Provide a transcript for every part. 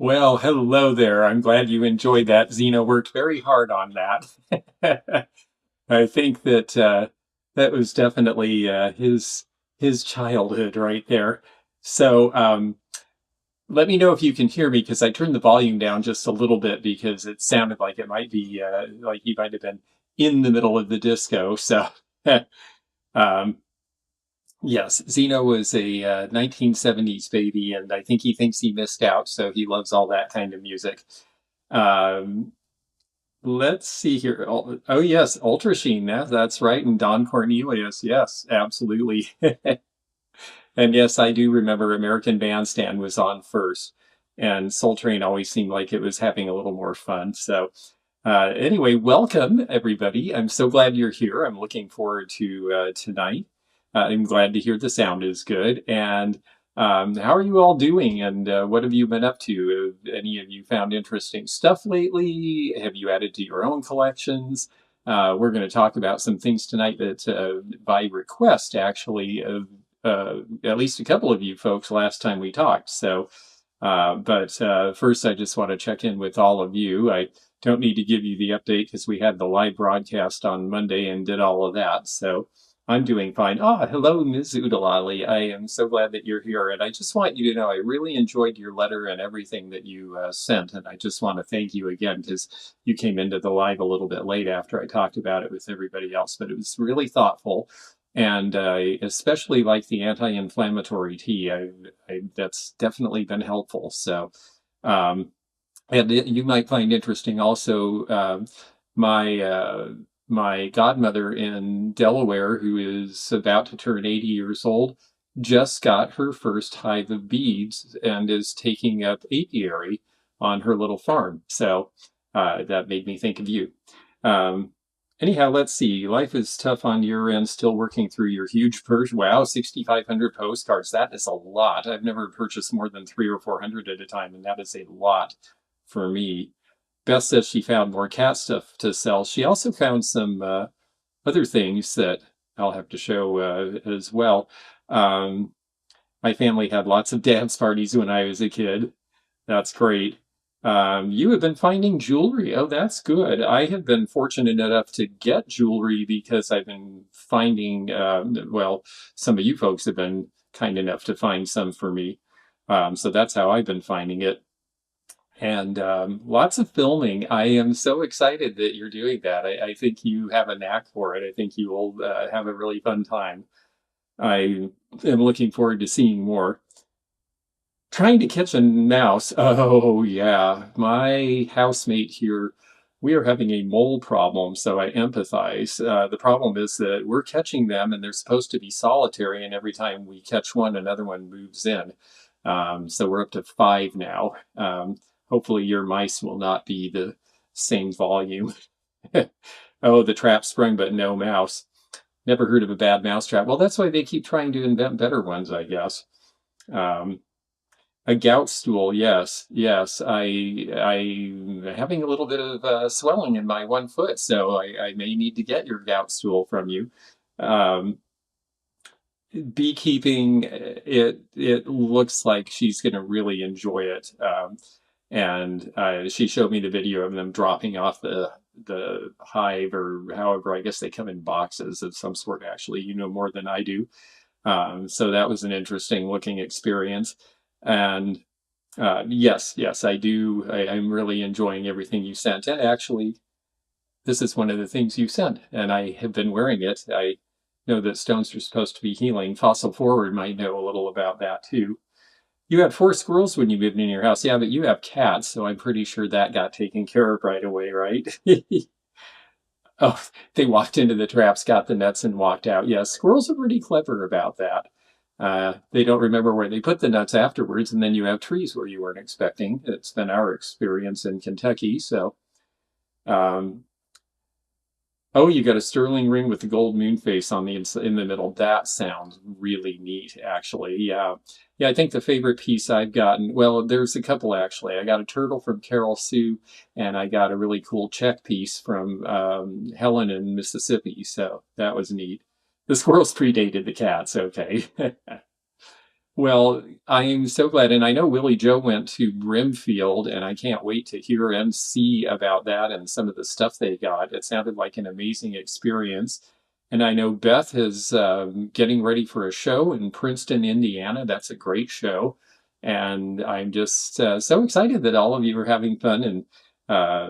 Well, hello there. I'm glad you enjoyed that. Zeno worked very hard on that. I think that that was definitely his childhood right there. So let me know if you can hear me because I turned the volume down just a little bit because it sounded like it might be like he might have been in the middle of the disco. So um, yes, Zeno was a 1970s baby, and I think he thinks he missed out, so he loves all that kind of music. Um, let's see here. Oh, yes, Ultra Sheen. That's right. And Don Cornelius. Yes, absolutely. And yes, I do remember American Bandstand was on first, and Soul Train always seemed like it was having a little more fun. So, anyway, welcome everybody. I'm so glad you're here. I'm looking forward to tonight. I'm glad to hear the sound is good. And how are you all doing? And what have you been up to? Have any of you found interesting stuff lately? Have you added to your own collections? We're going to talk about some things tonight that, by request, actually, at least a couple of you folks last time we talked. So, but first, I just want to check in with all of you. I don't need to give you the update because we had the live broadcast on Monday and did all of that. So I'm doing fine. Ah, hello, Ms. Udalali. I am so glad that you're here. And I just want you to know I really enjoyed your letter and everything that you sent. And I just want to thank you again because you came into the live a little bit late after I talked about it with everybody else. But it was really thoughtful. And I especially like the anti-inflammatory tea. That's definitely been helpful. So, um, and you might find interesting also my my godmother in Delaware, who is about to turn 80 years old, just got her first hive of beads and is taking up apiary on her little farm. So that made me think of you. Um, Anyhow, let's see. Life is tough on your end, still working through your huge purge. Wow, 6,500 postcards. That is a lot. I've never purchased more than 300 or 400 at a time, and that is a lot for me. Beth says she found more cat stuff to sell. She also found some other things that I'll have to show as well. Um, my family had lots of dance parties when I was a kid. That's great. You have been finding jewelry. Oh, that's good. I have been fortunate enough to get jewelry because I've been finding, well, some of you folks have been kind enough to find some for me. So that's how I've been finding it. And lots of filming. I am so excited that you're doing that. I think you have a knack for it. I think you will have a really fun time. I am looking forward to seeing more. Trying to catch a mouse. Oh, yeah. My housemate here, we are having a mole problem, so I empathize. The problem is that we're catching them and they're supposed to be solitary, and every time we catch one, another one moves in. So we're up to five now. Hopefully, your mice will not be the same volume. Oh, the trap sprung, but no mouse. Never heard of a bad mouse trap. Well, that's why they keep trying to invent better ones, I guess. Um, a gout stool, yes, yes. I'm having a little bit of swelling in my one foot, so I may need to get your gout stool from you. Um, Beekeeping, it looks like she's going to really enjoy it. And she showed me the video of them dropping off the hive, or however, I guess they come in boxes of some sort. Actually, you know more than I do. So that was an interesting looking experience. And yes, yes, I do. I'm really enjoying everything you sent. And actually, this is one of the things you sent, and I have been wearing it. I know that stones are supposed to be healing. Fossil Forward might know a little about that too. You had four squirrels when you moved in your house. Yeah, but you have cats, so I'm pretty sure that got taken care of right away, right? Oh, they walked into the traps, got the nuts, and walked out. Yes, squirrels are pretty clever about that. They don't remember where they put the nuts afterwards, and then you have trees where you weren't expecting. It's been our experience in Kentucky. So, um, oh, you got a sterling ring with the gold moon face on the in the middle. That sounds really neat, actually. Yeah, yeah. I think the favorite piece I've gotten. Well, there's a couple actually. I got a turtle from Carol Sue, and I got a really cool check piece from Helen in Mississippi. So that was neat. The squirrels predated the cats. Okay. Well, I'm so glad. And I know Willie Joe went to Brimfield, and I can't wait to hear and see about that and some of the stuff they got. It sounded like an amazing experience. And I know Beth is getting ready for a show in Princeton, Indiana. That's a great show. And I'm just so excited that all of you are having fun. And uh,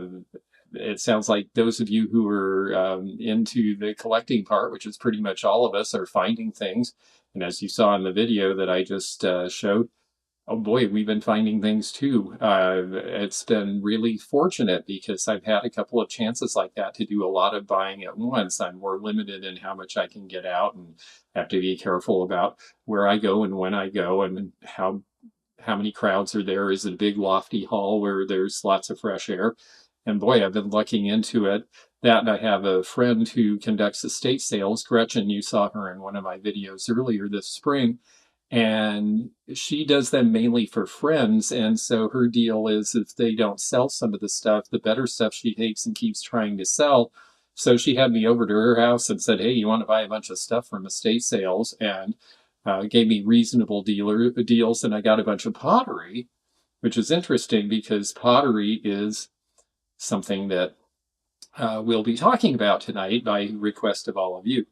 it sounds like those of you who are into the collecting part, which is pretty much all of us, are finding things. And as you saw in the video that I just showed, oh boy, we've been finding things too. It's been really fortunate because I've had a couple of chances like that to do a lot of buying at once. I'm more limited in how much I can get out and have to be careful about where I go and when I go and how many crowds are there. Is it a big lofty hall where there's lots of fresh air? And boy, I've been looking into it. That and I have a friend who conducts estate sales. Gretchen, you saw her in one of my videos earlier this spring, and she does them mainly for friends. And so her deal is if they don't sell some of the stuff, the better stuff she takes and keeps trying to sell. So she had me over to her house and said, "Hey, you want to buy a bunch of stuff from estate sales?" And gave me reasonable deals, and I got a bunch of pottery, which is interesting because pottery is something that we'll be talking about tonight by request of all of you.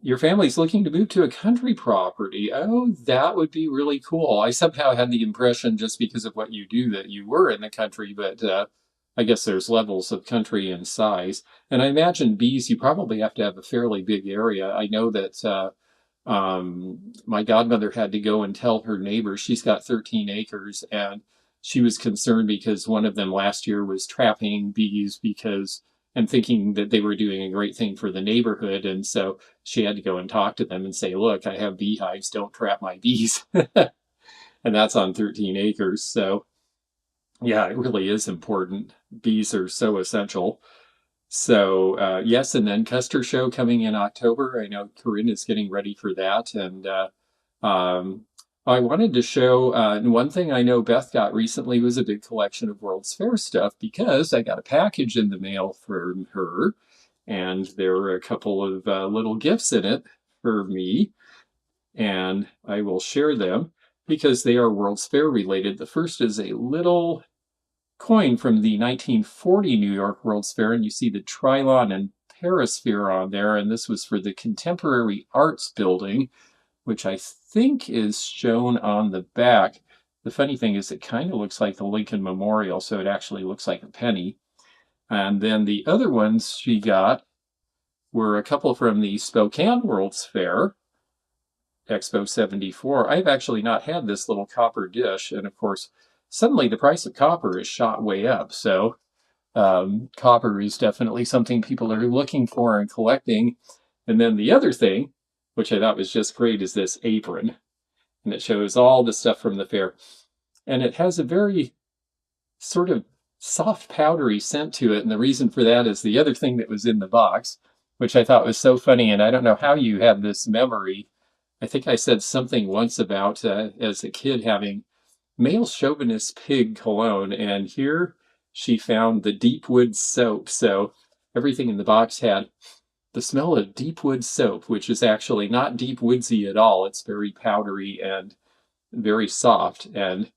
Your family's looking to move to a country property. Oh, that would be really cool. I somehow had the impression, just because of what you do, that you were in the country, but I guess there's levels of country and size. And I imagine bees, you probably have to have a fairly big area. I know that my godmother had to go and tell her neighbors, she's got 13 acres, and she was concerned because one of them last year was trapping bees because and thinking that they were doing a great thing for the neighborhood. And so she had to go and talk to them and say, "Look, I have beehives, don't trap my bees." And that's on 13 acres. So yeah, it really is important. Bees are so essential. So yes, and then Custer Show coming in October. I know Corinne is getting ready for that, and um, I wanted to show. And one thing I know Beth got recently was a big collection of World's Fair stuff because I got a package in the mail from her, and there were a couple of little gifts in it for me, and I will share them because they are World's Fair related. The first is a little coin from the 1940 New York World's Fair, and you see the Trilon and Perisphere on there, and this was for the Contemporary Arts Building, which I think is shown on the back. The funny thing is it kind of looks like the Lincoln Memorial, so it actually looks like a penny. And then the other ones she got were a couple from the Spokane World's Fair, Expo 74. I've actually not had this little copper dish, and of course, suddenly the price of copper is shot way up. So copper is definitely something people are looking for and collecting. And then the other thing, which I thought was just great, is this apron. And it shows all the stuff from the fair. And it has a very sort of soft, powdery scent to it. And the reason for that is the other thing that was in the box, which I thought was so funny. And I don't know how you have this memory. I think I said something once about as a kid having male chauvinist pig cologne, and here she found the deep wood soap. So everything in the box had the smell of deep wood soap, which is actually not deep woodsy at all. It's very powdery and very soft. And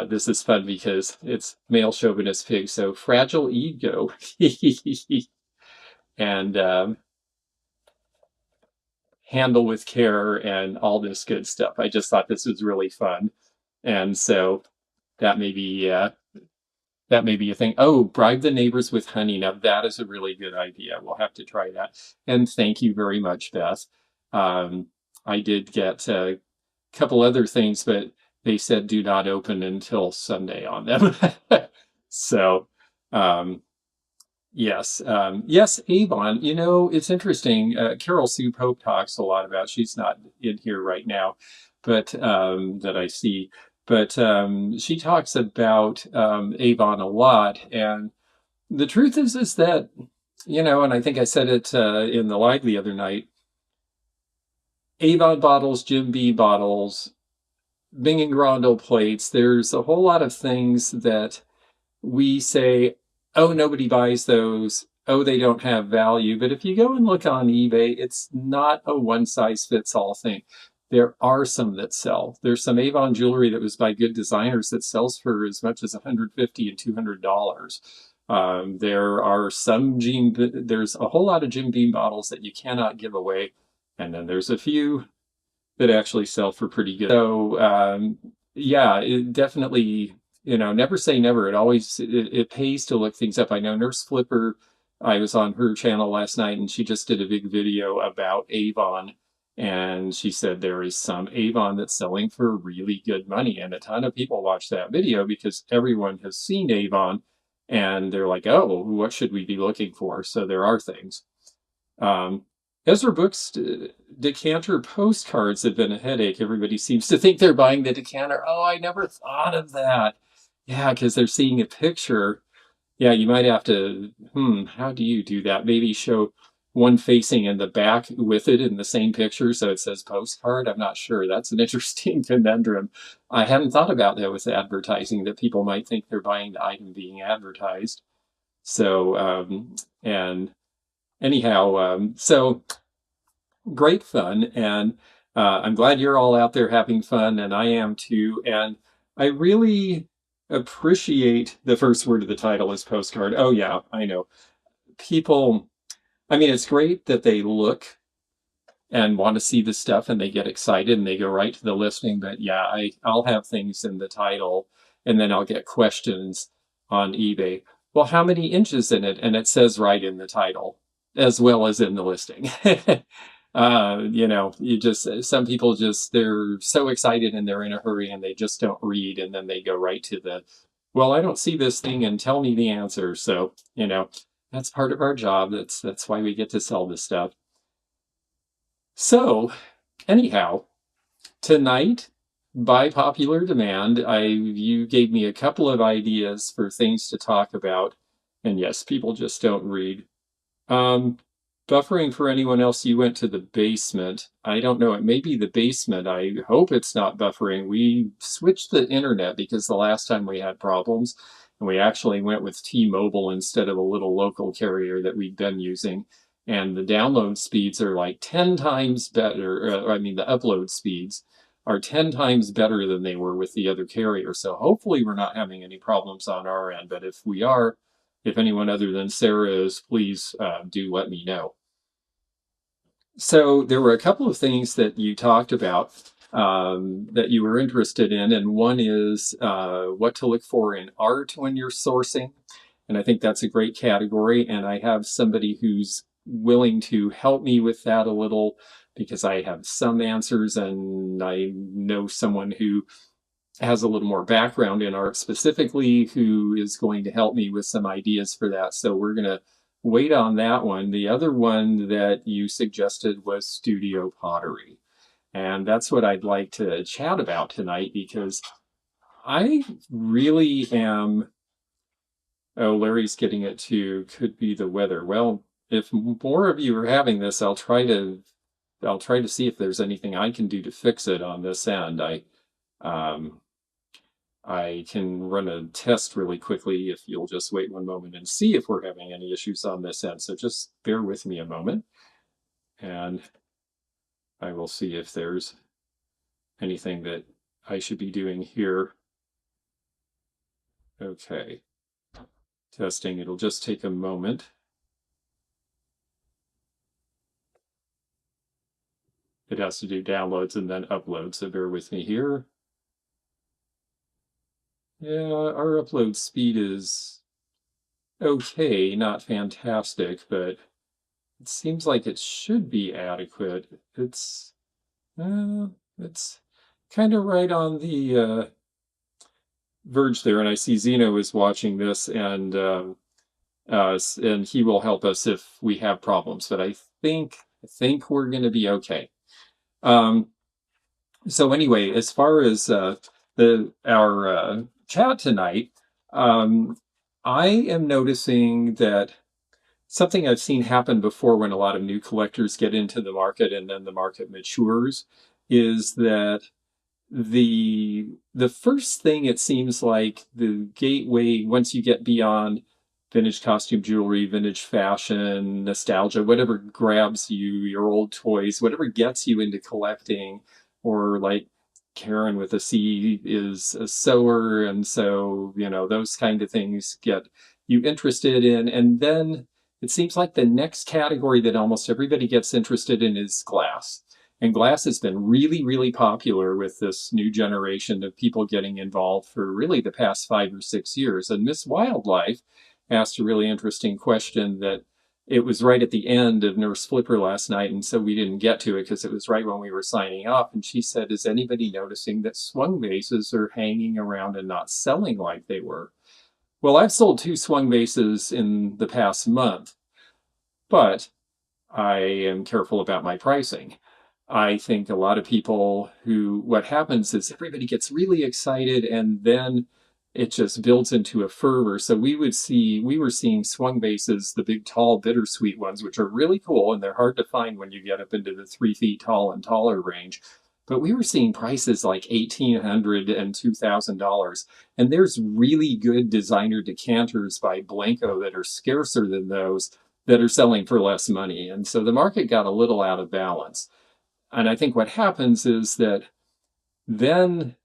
this is fun because it's male chauvinist pig, so fragile ego. And handle with care and all this good stuff. I just thought this was really fun. And so that may be a thing. Oh, bribe the neighbors with honey. Now that is a really good idea. We'll have to try that. And thank you very much, Beth. I did get a couple other things, but they said do not open until Sunday on them. So, yes, yes, Avon. You know, it's interesting. Carol Sue Pope talks a lot about. She's not in here right now, but that I see. But she talks about Avon a lot, and the truth is that, you know, and I think I said it in the live the other night. Avon bottles, Jim Beam bottles, Bing and Grundle plates. There's a whole lot of things that we say, oh, nobody buys those. Oh, they don't have value. But if you go and look on eBay, it's not a one size fits all thing. there are some that sell. There's some Avon jewelry that was by good designers that sells for as much as $150 and $200. There are there's a whole lot of Jim Beam bottles that you cannot give away, and then there's a few that actually sell for pretty good. So yeah, it definitely, never say never. It pays to look things up. I know Nurse Flipper, I was on her channel last night and she just did a big video about Avon. And she said there is some Avon that's selling for really good money. And a ton of people watch that video because everyone has seen Avon and they're like, oh, what should we be looking for? So there are things. Ezra Books decanter postcards have been a headache. Everybody seems to think they're buying the decanter. Oh, I never thought of that. Yeah, because they're seeing a picture. Yeah, you might have to, how do you do that? Maybe show one facing in the back with it in the same picture so it says postcard. I'm not sure. That's an interesting conundrum. I hadn't thought about that with advertising, that people might think they're buying the item being advertised. So, and anyhow, so great fun. And I'm glad you're all out there having fun, and I am too. And I really appreciate the first word of the title is postcard. Oh, yeah, I know. People, I mean, it's great that they look and want to see the stuff and they get excited and they go right to the listing. But yeah, I'll have things in the title and then I'll get questions on eBay. Well, how many inches in it? And it says right in the title as well as in the listing. Some people they're so excited and they're in a hurry and they just don't read. And then they go right to well, I don't see this thing and tell me the answer. So, that's part of our job. That's why we get to sell this stuff. So, anyhow, tonight, by popular demand, you gave me a couple of ideas for things to talk about. And yes, people just don't read. Buffering for anyone else, you went to the basement. I don't know, it may be the basement. I hope it's not buffering. We switched the internet because the last time we had problems, and we actually went with T-Mobile instead of a little local carrier that we'd been using. And the download speeds are like 10 times better. The upload speeds are 10 times better than they were with the other carrier. So hopefully we're not having any problems on our end. But if we are, if anyone other than Sarah is, please do let me know. So there were a couple of things that you talked about that you were interested in. And one is what to look for in art when you're sourcing. And I think that's a great category. And I have somebody who's willing to help me with that a little because I have some answers and I know someone who has a little more background in art specifically who is going to help me with some ideas for that. So we're going to wait on that one. The other one that you suggested was studio pottery. And that's what I'd like to chat about tonight because I really am... Oh, Larry's getting it too. Could be the weather. Well, if more of you are having this, I'll try to see if there's anything I can do to fix it on this end. I can run a test really quickly if you'll just wait one moment and see if we're having any issues on this end. So just bear with me a moment and I will see if there's anything that I should be doing here. Okay. Testing, it'll just take a moment. It has to do downloads and then upload, so bear with me here. Yeah, our upload speed is okay, not fantastic, but it seems like it should be adequate. It's kind of right on the verge there, and I see Zeno is watching this, and he will help us if we have problems. But I think we're going to be okay. So anyway, as far as our chat tonight, I am noticing that something I've seen happen before when a lot of new collectors get into the market and then the market matures is that the first thing, it seems like the gateway, once you get beyond vintage costume jewelry, vintage fashion, nostalgia, whatever grabs you, your old toys, whatever gets you into collecting, or like Karen with a C is a sewer. And so, those kind of things get you interested in. And then it seems like the next category that almost everybody gets interested in is glass. And glass has been really, really popular with this new generation of people getting involved for really the past 5 or 6 years. And Miss Wildlife asked a really interesting question that it was right at the end of Nurse Flipper last night, and so we didn't get to it because it was right when we were signing off. And she said, is anybody noticing that swung bases are hanging around and not selling like they were? Well, I've sold 2 swung bases in the past month, but I am careful about my pricing. I think a lot of people what happens is everybody gets really excited and then it just builds into a fervor. So we were seeing swung bases, the big, tall, bittersweet ones, which are really cool and they're hard to find when you get up into the 3 feet tall and taller range. But we were seeing prices like $1,800 and $2,000. And there's really good designer decanters by Blanco that are scarcer than those that are selling for less money. And so the market got a little out of balance. And I think what happens is that then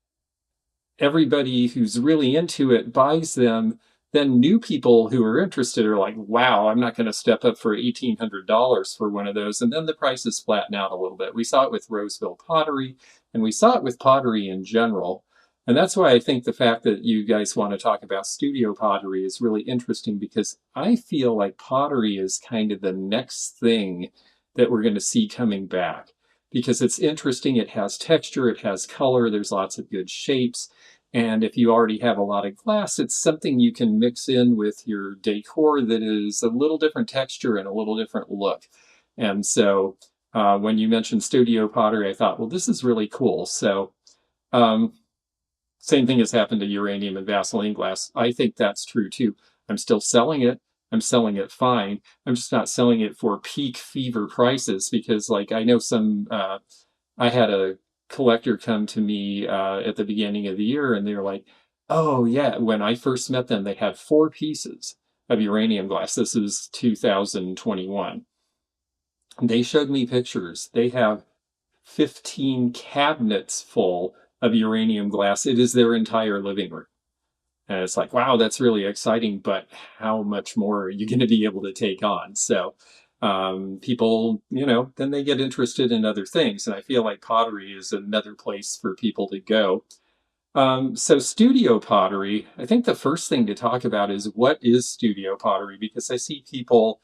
everybody who's really into it buys them. Then new people who are interested are like, wow, I'm not going to step up for $1,800 for one of those. And then the prices flatten out a little bit. We saw it with Roseville pottery, and we saw it with pottery in general. And that's why I think the fact that you guys want to talk about studio pottery is really interesting, because I feel like pottery is kind of the next thing that we're going to see coming back, because it's interesting. It has texture, it has color, there's lots of good shapes. And if you already have a lot of glass, it's something you can mix in with your decor that is a little different texture and a little different look. And so when you mentioned studio pottery, I thought, well, this is really cool. So same thing has happened to uranium and Vaseline glass. I think that's true too. I'm still selling it. I'm selling it fine. I'm just not selling it for peak fever prices, because like I know I had a collector come to me at the beginning of the year and they're like, oh yeah, when I first met them, they had 4 pieces of uranium glass. This is 2021. They showed me pictures. They have 15 cabinets full of uranium glass. It is their entire living room. And it's like, wow, that's really exciting, but how much more are you going to be able to take on? So people, then they get interested in other things. And I feel like pottery is another place for people to go. So studio pottery, I think the first thing to talk about is, what is studio pottery? Because I see people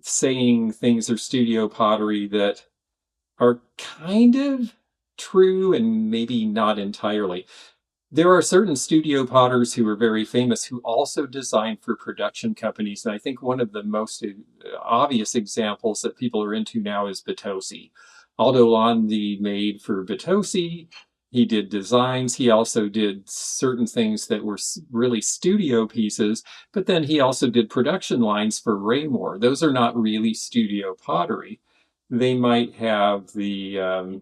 saying things are studio pottery that are kind of true and maybe not entirely. There are certain studio potters who are very famous who also design for production companies. And I think one of the most obvious examples that people are into now is Batosi. Aldo Landi made for Batosi. He did designs. He also did certain things that were really studio pieces, but then he also did production lines for Raymore. Those are not really studio pottery. They might have the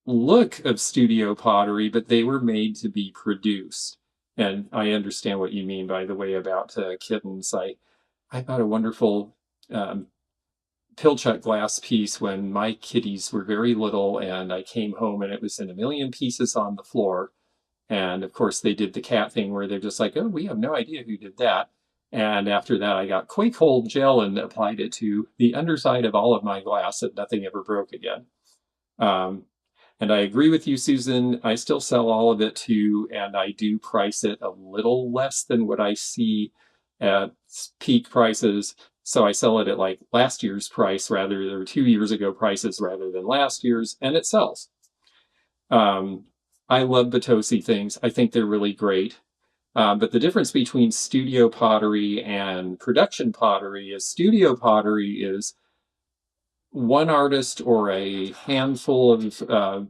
look of studio pottery, but they were made to be produced. And I understand what you mean, by the way, about kittens. I bought a wonderful Pilchuck glass piece when my kitties were very little, and I came home and it was in a million pieces on the floor. And of course, they did the cat thing where they're just like, oh, we have no idea who did that. And after that, I got Quake Hold gel and applied it to the underside of all of my glass, and nothing ever broke again. And I agree with you, Susan. I still sell all of it too, and I do price it a little less than what I see at peak prices. So I sell it at like last year's price or 2 years ago prices rather than last year's, and it sells. I love Batosi things. I think they're really great. But the difference between studio pottery and production pottery is, studio pottery is one artist or a handful of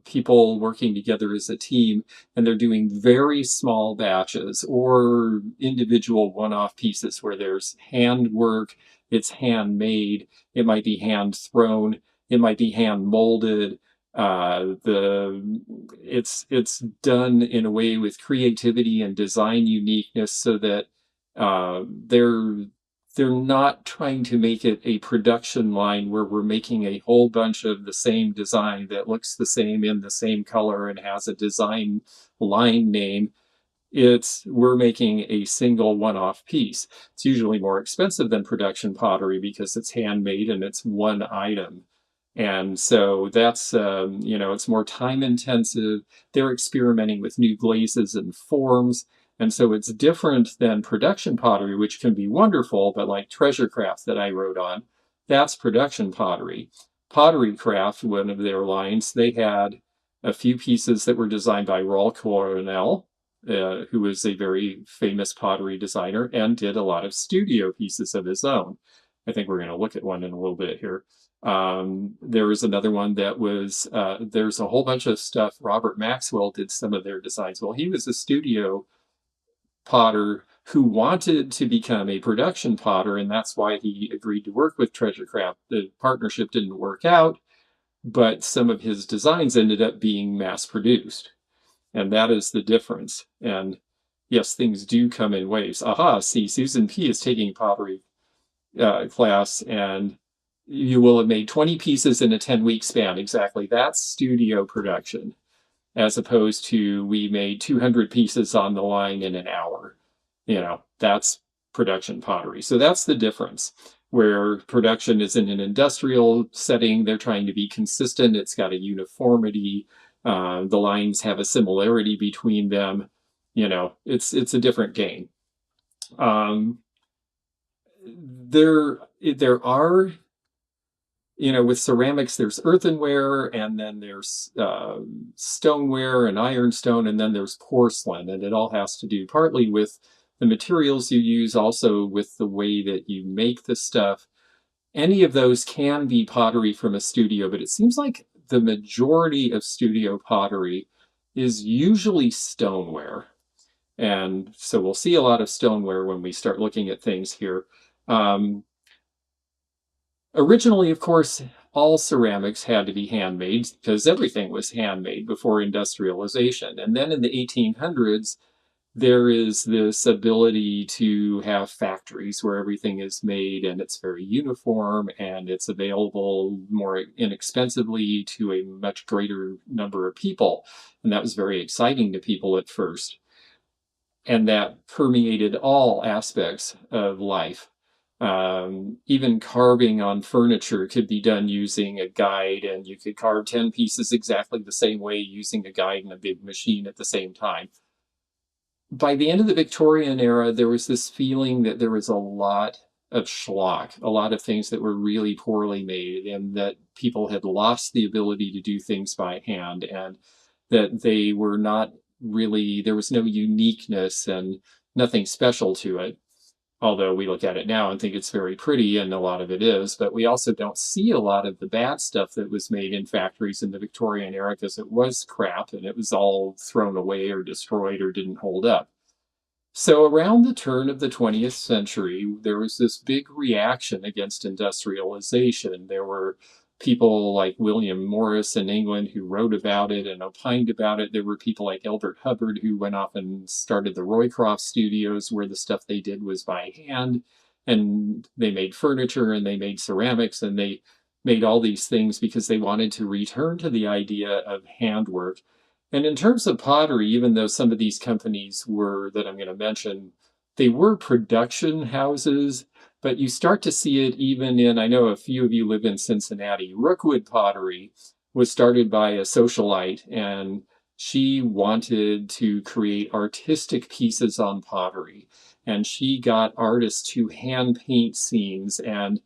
people working together as a team, and they're doing very small batches or individual one-off pieces where there's handwork, it's handmade, it might be hand thrown, it might be hand molded. It's done in a way with creativity and design uniqueness, so that they're not trying to make it a production line where we're making a whole bunch of the same design that looks the same in the same color and has a design line name. We're making a single one-off piece. It's usually more expensive than production pottery because it's handmade and it's one item. And so that's, it's more time intensive. They're experimenting with new glazes and forms. And so it's different than production pottery, which can be wonderful, but like Treasure Craft that I wrote on, that's production pottery. Pottery Craft, one of their lines, they had a few pieces that were designed by Raul Coronel, who was a very famous pottery designer and did a lot of studio pieces of his own. I think we're going to look at one in a little bit here. There was another one that was, there's a whole bunch of stuff. Robert Maxwell did some of their designs. Well, he was a studio potter who wanted to become a production potter, and that's why he agreed to work with Treasure Craft. The partnership didn't work out, but some of his designs ended up being mass produced. And that is the difference. And yes, things do come in waves. Aha, see, Susan P. is taking pottery class, and you will have made 20 pieces in a 10-week span. Exactly. That's studio production, as opposed to we made 200 pieces on the line in an hour. That's production pottery. So that's the difference. Where production is in an industrial setting, they're trying to be consistent. It's got a uniformity. The lines have a similarity between them. It's a different game. There are, with ceramics, there's earthenware, and then there's stoneware and ironstone, and then there's porcelain, and it all has to do partly with the materials you use, also with the way that you make the stuff. Any of those can be pottery from a studio, but it seems like the majority of studio pottery is usually stoneware. And so we'll see a lot of stoneware when we start looking at things here. Originally, of course, all ceramics had to be handmade because everything was handmade before industrialization. And then in the 1800s, there is this ability to have factories where everything is made and it's very uniform and it's available more inexpensively to a much greater number of people. And that was very exciting to people at first. And that permeated all aspects of life. Even carving on furniture could be done using a guide, and you could carve 10 pieces exactly the same way using a guide and a big machine at the same time. By the end of the Victorian era, there was this feeling that there was a lot of schlock, a lot of things that were really poorly made, and that people had lost the ability to do things by hand, and that they were not really, there was no uniqueness and nothing special to it. Although we look at it now and think it's very pretty, and a lot of it is, but we also don't see a lot of the bad stuff that was made in factories in the Victorian era because it was crap and it was all thrown away or destroyed or didn't hold up. So around the turn of the 20th century, there was this big reaction against industrialization. There were people like William Morris in England who wrote about it and opined about it. There were people like Elbert Hubbard who went off and started the Roycroft Studios, where the stuff they did was by hand, and they made furniture and they made ceramics and they made all these things because they wanted to return to the idea of handwork. And in terms of pottery, even though some of these companies were, that I'm going to mention, they were production houses, but you start to see it even in, I know a few of you live in Cincinnati. Rookwood Pottery was started by a socialite, and she wanted to create artistic pieces on pottery. And she got artists to hand paint scenes. And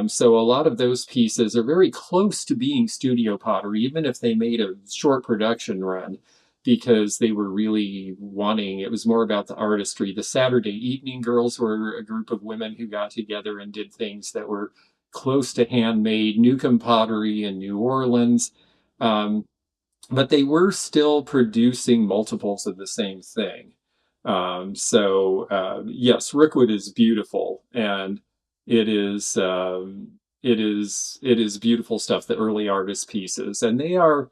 so a lot of those pieces are very close to being studio pottery, even if they made a short production run, because they were really wanting, it was more about the artistry. The Saturday Evening Girls were a group of women who got together and did things that were close to handmade, Newcomb Pottery in New Orleans. But they were still producing multiples of the same thing. Yes, Rookwood is beautiful, and it is beautiful stuff, the early artist pieces. And they are,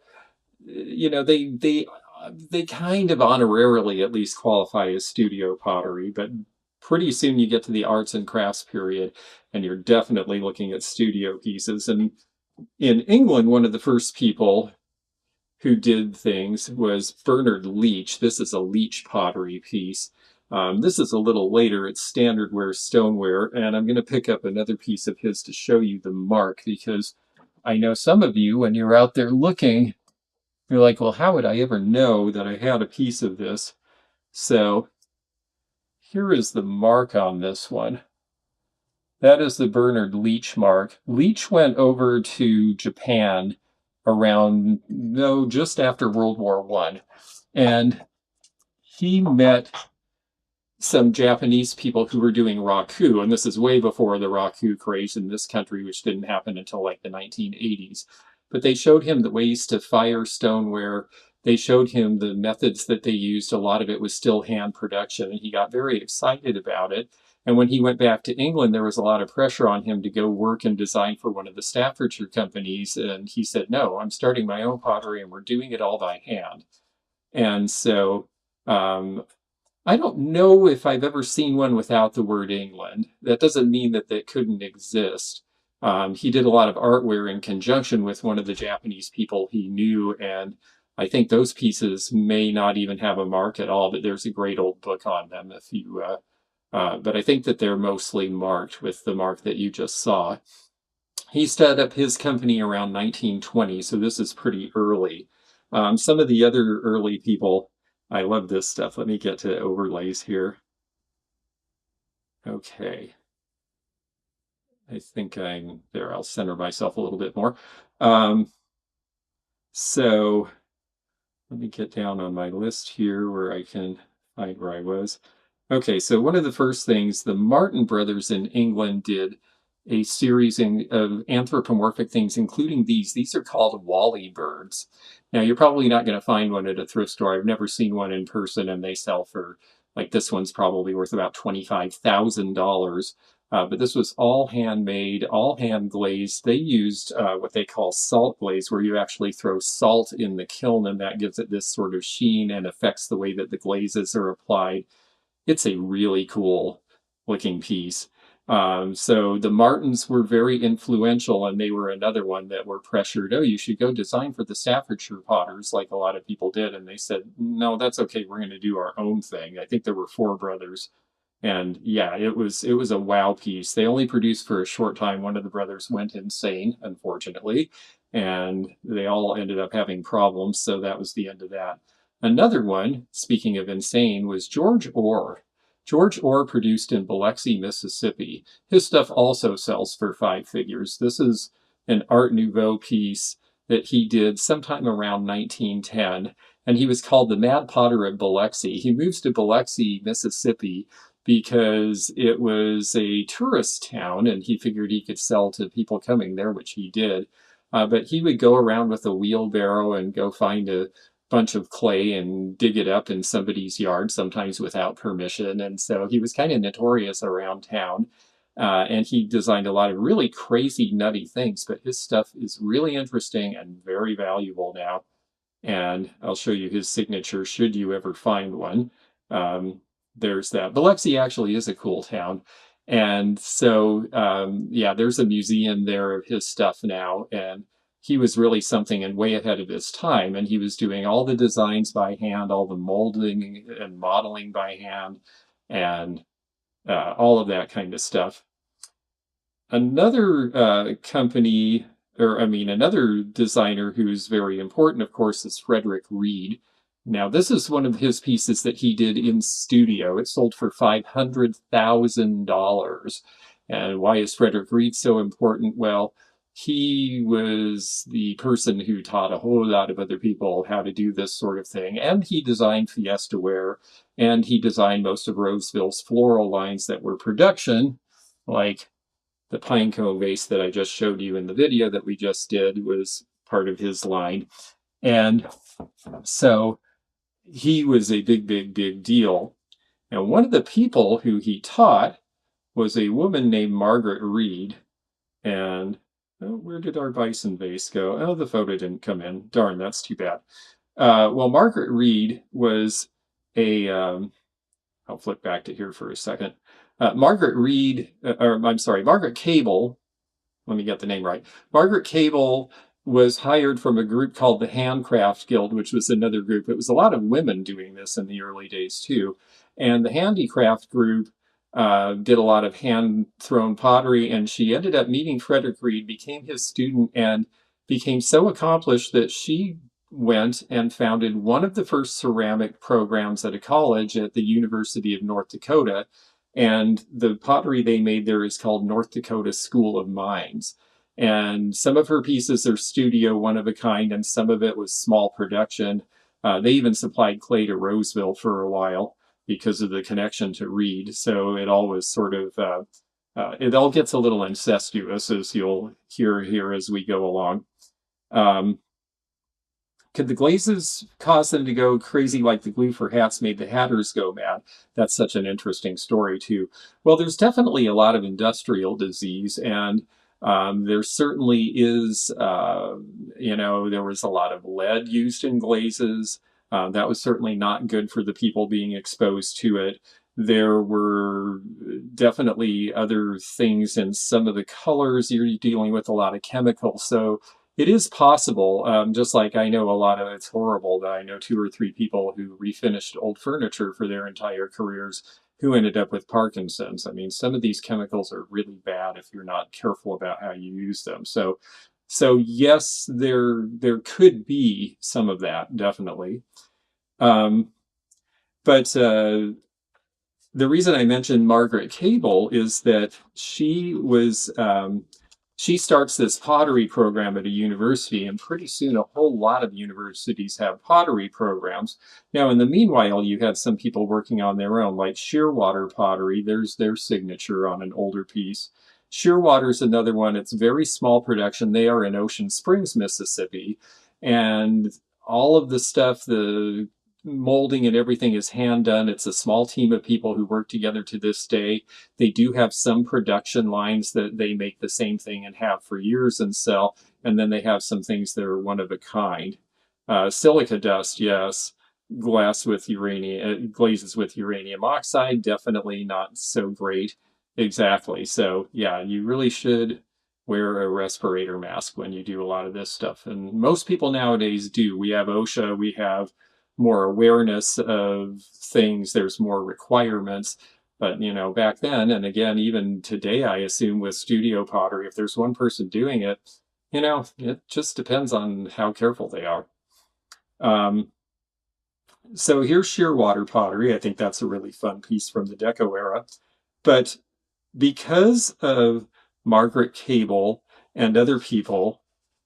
they kind of honorarily at least qualify as studio pottery, but pretty soon you get to the arts and crafts period, and you're definitely looking at studio pieces. And in England, one of the first people who did things was Bernard Leach. This is a Leach pottery piece. This is a little later. It's standardware stoneware, and I'm going to pick up another piece of his to show you the mark, because I know some of you, when you're out there looking, you're like, well, how would I ever know that I had a piece of this? So here is the mark on this one. That is the Bernard Leach mark. Leach went over to Japan around, no, just after World War I. And he met some Japanese people who were doing raku, and this is way before the raku craze in this country, which didn't happen until like the 1980s. But they showed him the ways to fire stoneware. They showed him the methods that they used. A lot of it was still hand production, and he got very excited about it. And when he went back to England, there was a lot of pressure on him to go work and design for one of the Staffordshire companies. And he said, no, I'm starting my own pottery, and we're doing it all by hand. And so I don't know if I've ever seen one without the word England. That doesn't mean that they couldn't exist. He did a lot of artware in conjunction with one of the Japanese people he knew, and I think those pieces may not even have a mark at all, but there's a great old book on them if you, but I think that they're mostly marked with the mark that you just saw. He set up his company around 1920, so this is pretty early. Some of the other early people, I love this stuff. Let me get to overlays here. Okay. I think I'm there. I'll center myself a little bit more. So let me get down on my list here where I can find where I was. Okay, so one of the first things, the Martin brothers in England did a series of anthropomorphic things, including these. These are called Wally birds. Now, you're probably not going to find one at a thrift store. I've never seen one in person, and they sell for, like, this one's probably worth about $25,000. But this was all handmade, all hand glazed. They used what they call salt glaze, where you actually throw salt in the kiln, and that gives it this sort of sheen and affects the way that the glazes are applied. It's a really cool looking piece. So the Martins were very influential, and they were another one that were pressured, oh, you should go design for the Staffordshire potters, like a lot of people did. And they said, no, that's okay. We're going to do our own thing. I think there were 4 brothers. And yeah, it was a wow piece. They only produced for a short time. One of the brothers went insane, unfortunately, and they all ended up having problems. So that was the end of that. Another one, speaking of insane, was George Orr. George Orr produced in Biloxi, Mississippi. His stuff also sells for 5 figures. This is an Art Nouveau piece that he did sometime around 1910, and he was called the Mad Potter of Biloxi. He moves to Biloxi, Mississippi, because it was a tourist town, and he figured he could sell to people coming there, which he did. But he would go around with a wheelbarrow and go find a bunch of clay and dig it up in somebody's yard, sometimes without permission. And so he was kind of notorious around town. And he designed a lot of really crazy, nutty things, but his stuff is really interesting and very valuable now. And I'll show you his signature should you ever find one. There's that. Biloxi actually is a cool town. And so, yeah, there's a museum there of his stuff now. And he was really something and way ahead of his time. And he was doing all the designs by hand, all the molding and modeling by hand, and all of that kind of stuff. Another company, or I mean, another designer who's very important, of course, is Frederick Reed. Now, this is one of his pieces that he did in studio. It sold for $500,000. And why is Frederick Reed so important? Well, he was the person who taught a whole lot of other people how to do this sort of thing. And he designed Fiesta ware, and he designed most of Roseville's floral lines that were production, like the pinecone vase that I just showed you in the video that we just did was part of his line. And so he was a big, big, big deal. And one of the people who he taught was a woman named Margaret Reed. And oh, where did our bison vase go? Oh, the photo didn't come in. Darn, that's too bad. Well, Margaret Reed was a I'll flip back to here for a second. Margaret Reed, or I'm sorry, Margaret Cable, let me get the name right. Margaret Cable was hired from a group called the Handcraft Guild, which was another group. It was a lot of women doing this in the early days too. And the Handicraft group did a lot of hand-thrown pottery, and she ended up meeting Frederick Reed, became his student, and became so accomplished that she went and founded one of the first ceramic programs at a college at the University of North Dakota. And the pottery they made there is called North Dakota School of Mines. And some of her pieces are studio, one of a kind, and some of it was small production. They even supplied clay to Roseville for a while because of the connection to Reed. So it all was sort of, it all gets a little incestuous, as you'll hear here as we go along. Could the glazes cause them to go crazy like the glue for hats made the hatters go mad? That's such an interesting story, too. Well, there's definitely a lot of industrial disease, and there certainly is, there was a lot of lead used in glazes. That was certainly not good for the people being exposed to it. There were definitely other things in some of the colors. You're dealing with a lot of chemicals. So it is possible, just like I know a lot of it's horrible, that I know 2 or 3 people who refinished old furniture for their entire careers who ended up with Parkinson's. I mean, some of these chemicals are really bad if you're not careful about how you use them. So yes, there could be some of that, definitely. But the reason I mentioned Margaret Cable is that she starts this pottery program at a university, and pretty soon a whole lot of universities have pottery programs. Now, in the meanwhile, you have some people working on their own, like Shearwater Pottery. There's their signature on an older piece. Shearwater's another one. It's very small production. They are in Ocean Springs, Mississippi, and all of the stuff, the molding and everything is hand done. It's a small team of people who work together to this day. They do have some production lines that they make the same thing and have for years and sell. And then they have some things that are one of a kind. Silica dust, yes. Glass with uranium, glazes with uranium oxide, definitely not so great. Exactly. So yeah, you really should wear a respirator mask when you do a lot of this stuff. And most people nowadays do. We have OSHA, we have more awareness of things, there's more requirements. But, back then, and again, even today, I assume with studio pottery, if there's one person doing it, it just depends on how careful they are. So here's Shearwater pottery. I think that's a really fun piece from the Deco era. But because of Margaret Cable and other people,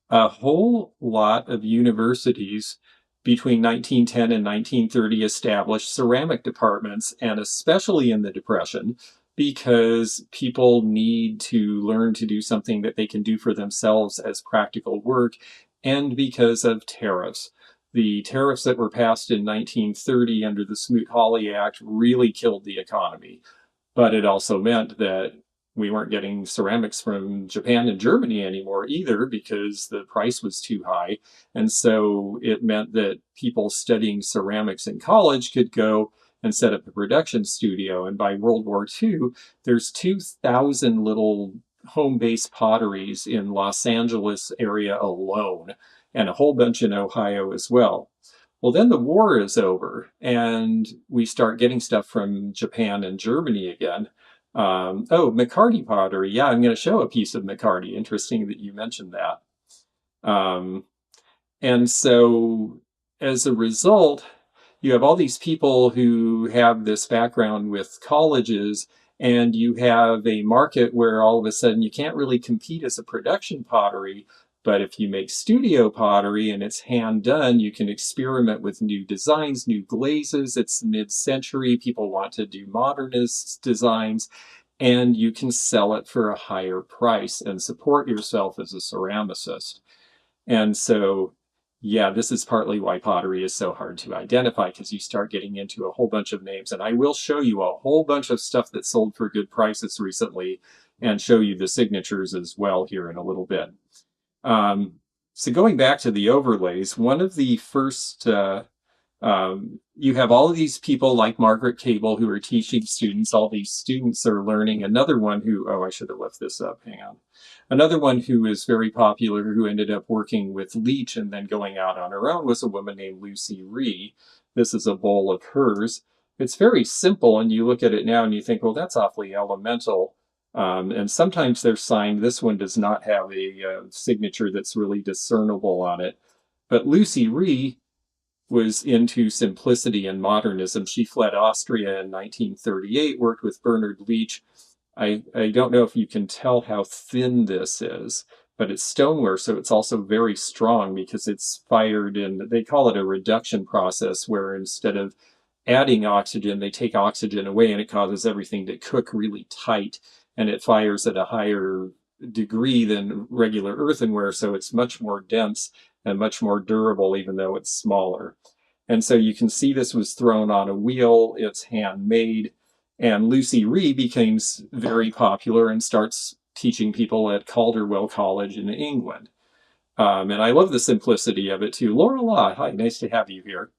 a whole lot of universities between 1910 and 1930 established ceramic departments, and especially in the Depression, because people need to learn to do something that they can do for themselves as practical work, and because of tariffs. The tariffs that were passed in 1930 under the Smoot-Hawley Act really killed the economy. But it also meant that we weren't getting ceramics from Japan and Germany anymore either, because the price was too high. And so it meant that people studying ceramics in college could go and set up a production studio. And by World War II, there's 2,000 little home-based potteries in Los Angeles area alone, and a whole bunch in Ohio as well. Well, then the war is over, and we start getting stuff from Japan and Germany again. McCarty pottery. Yeah, I'm going to show a piece of McCarty. Interesting that you mentioned that. And so as a result, you have all these people who have this background with colleges, and you have a market where all of a sudden you can't really compete as a production pottery. But if you make studio pottery and it's hand done, you can experiment with new designs, new glazes. It's mid-century. People want to do modernist designs, and you can sell it for a higher price and support yourself as a ceramicist. And so, yeah, this is partly why pottery is so hard to identify, because you start getting into a whole bunch of names. And I will show you a whole bunch of stuff that sold for good prices recently and show you the signatures as well here in a little bit. So going back to the overlays, one of the first You have all of these people like Margaret Cable who are teaching students. All these students are learning. Another one who, oh, I should have left this up. Hang on. Another one who is very popular, who ended up working with Leach and then going out on her own, was a woman named Lucy Ree. This is a bowl of hers. It's very simple, and you look at it now and you think, well, that's awfully elemental. And sometimes they're signed. This one does not have a signature that's really discernible on it. But Lucy Ree was into simplicity and modernism. She fled Austria in 1938, worked with Bernard Leach. I don't know if you can tell how thin this is, but it's stoneware, so it's also very strong because it's fired in, they call it a reduction process, where instead of adding oxygen, they take oxygen away and it causes everything to cook really tight, and it fires at a higher degree than regular earthenware, so it's much more dense and much more durable, even though it's smaller. And so you can see this was thrown on a wheel, it's handmade, and Lucy Ree becomes very popular and starts teaching people at Calderwell College in England. And I love the simplicity of it too. Laura Law, hi, nice to have you here.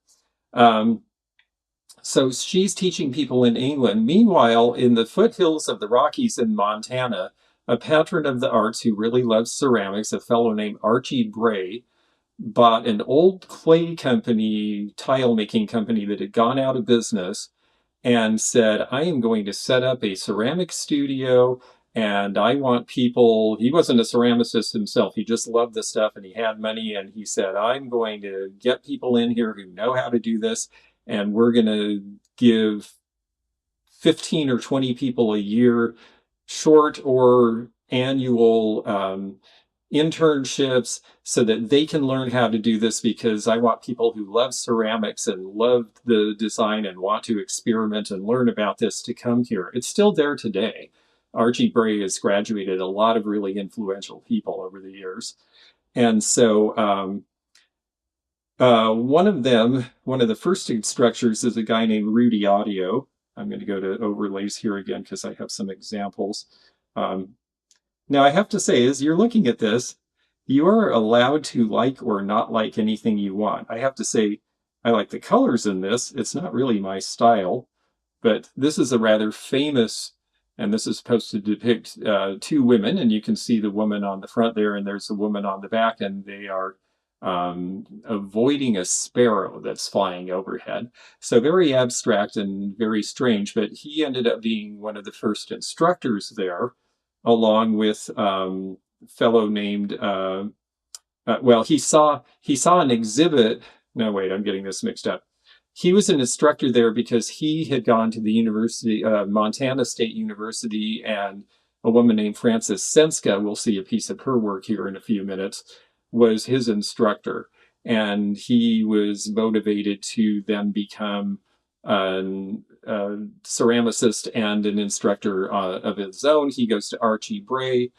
So she's teaching people in England. Meanwhile, in the foothills of the Rockies in Montana, a patron of the arts who really loves ceramics, a fellow named Archie Bray, bought an old clay company, tile making company that had gone out of business, and said, I am going to set up a ceramic studio, and I want people, he wasn't a ceramicist himself, he just loved the stuff and he had money, and he said, I'm going to get people in here who know how to do this, and we're going to give 15 or 20 people a year short or annual internships so that they can learn how to do this, because I want people who love ceramics and love the design and want to experiment and learn about this to come here. It's still there today. Archie Bray has graduated a lot of really influential people over the years. And so one of the first instructors is a guy named Rudy Audio. I'm going to go to overlays here again because I have some examples. Now, I have to say, as you're looking at this, you are allowed to like or not like anything you want. I have to say, I like the colors in this. It's not really my style, but this is a rather famous, and this is supposed to depict two women, and you can see the woman on the front there, and there's a woman on the back, and they are avoiding a sparrow that's flying overhead. So very abstract and very strange, but he ended up being one of the first instructors there, along with a fellow named, well, he saw an exhibit. No, wait, I'm getting this mixed up. He was an instructor there because he had gone to the university, Montana State University, and a woman named Frances Senska, we'll see a piece of her work here in a few minutes, was his instructor. And he was motivated to then become a ceramicist and an instructor of his own. He goes to Archie Bray.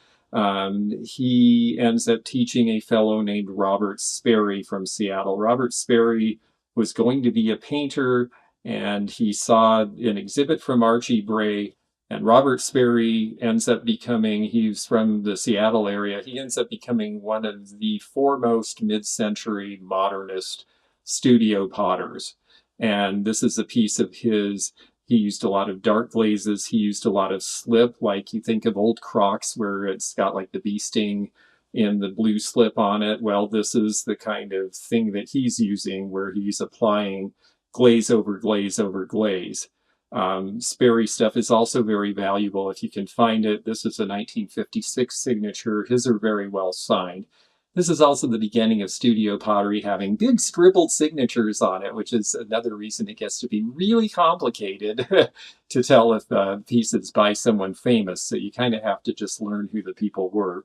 He ends up teaching a fellow named Robert Sperry from Seattle. Robert Sperry was going to be a painter, and he saw an exhibit from Archie Bray, and Robert Sperry ends up becoming, he's from the Seattle area, he ends up becoming one of the foremost mid-century modernist studio potters. And this is a piece of his. He used a lot of dark glazes. He used a lot of slip, like you think of old Crocs where it's got like the bee sting in the blue slip on it. Well, this is the kind of thing that he's using, where he's applying glaze over glaze over glaze. Sperry stuff is also very valuable if you can find it. This is a 1956 signature. His are very well signed. This is also the beginning of studio pottery having big scribbled signatures on it, which is another reason it gets to be really complicated to tell if a piece is by someone famous. So you kind of have to just learn who the people were.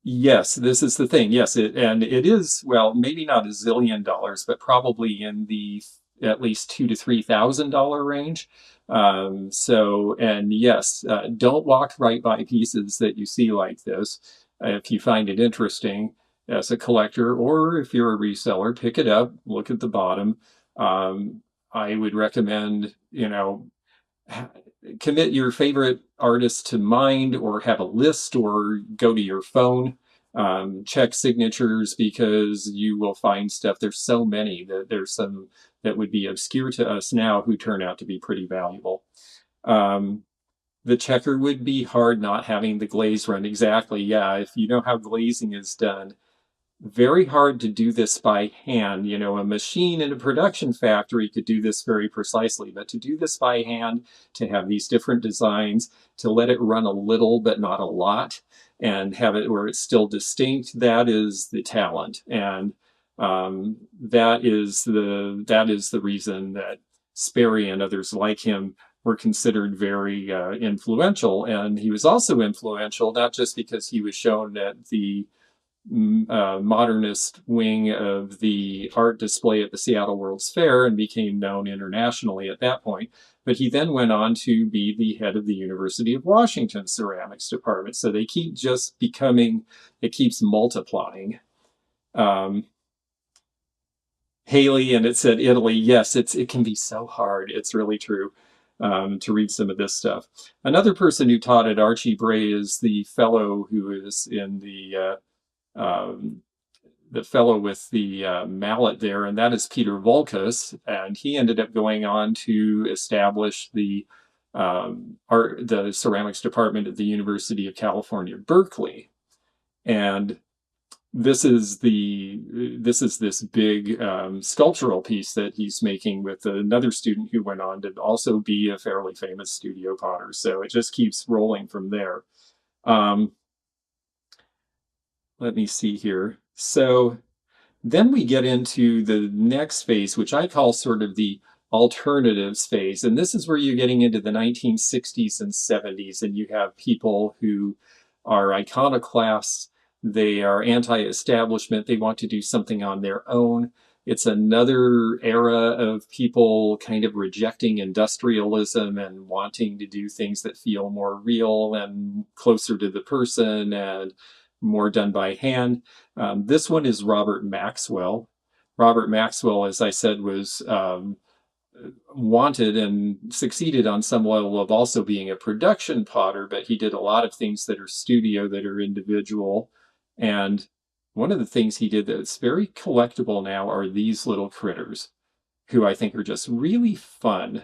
Yes, this is the thing. Yes, and it is, well, maybe not $1 zillion, but probably in the at least $2,000 to $3,000 range. And yes, don't walk right by pieces that you see like this. If you find it interesting as a collector, or if you're a reseller, pick it up, look at the bottom. I would recommend, commit your favorite artist to mind, or have a list, or go to your phone check signatures because you will find stuff. There's so many that there's some that would be obscure to us now who turn out to be pretty valuable. Um, the checker would be hard not having the glaze run. Exactly. Yeah. If you know how glazing is done, very hard to do this by hand. You know, a machine in a production factory could do this very precisely, but to do this by hand, to have these different designs, to let it run a little but not a lot, and have it where it's still distinct, that is the talent. And that is the reason that Sperry and others like him were considered very influential. And he was also influential not just because he was shown at the modernist wing of the art display at the Seattle World's Fair and became known internationally at that point. But he then went on to be the head of the University of Washington ceramics department. So they keep just becoming, it keeps multiplying. Haley, and it said Italy. Yes, it can be so hard. It's really true. To read some of this stuff. Another person who taught at Archie Bray is the fellow who is in the fellow with the mallet there, and that is Peter Volkus, and he ended up going on to establish the ceramics department at the University of California, Berkeley. And this is this big sculptural piece that he's making with another student who went on to also be a fairly famous studio potter. So it just keeps rolling from there. Let me see here. So then we get into the next phase, which I call sort of the alternatives phase. And this is where you're getting into the 1960s and 70s, and you have people who are iconoclasts. They are anti-establishment. They want to do something on their own. It's another era of people kind of rejecting industrialism and wanting to do things that feel more real and closer to the person and more done by hand. This one is Robert Maxwell. Robert Maxwell, as I said, was wanted and succeeded on some level of also being a production potter, but he did a lot of things that are studio, that are individual. And one of the things he did that's very collectible now are these little critters, who I think are just really fun.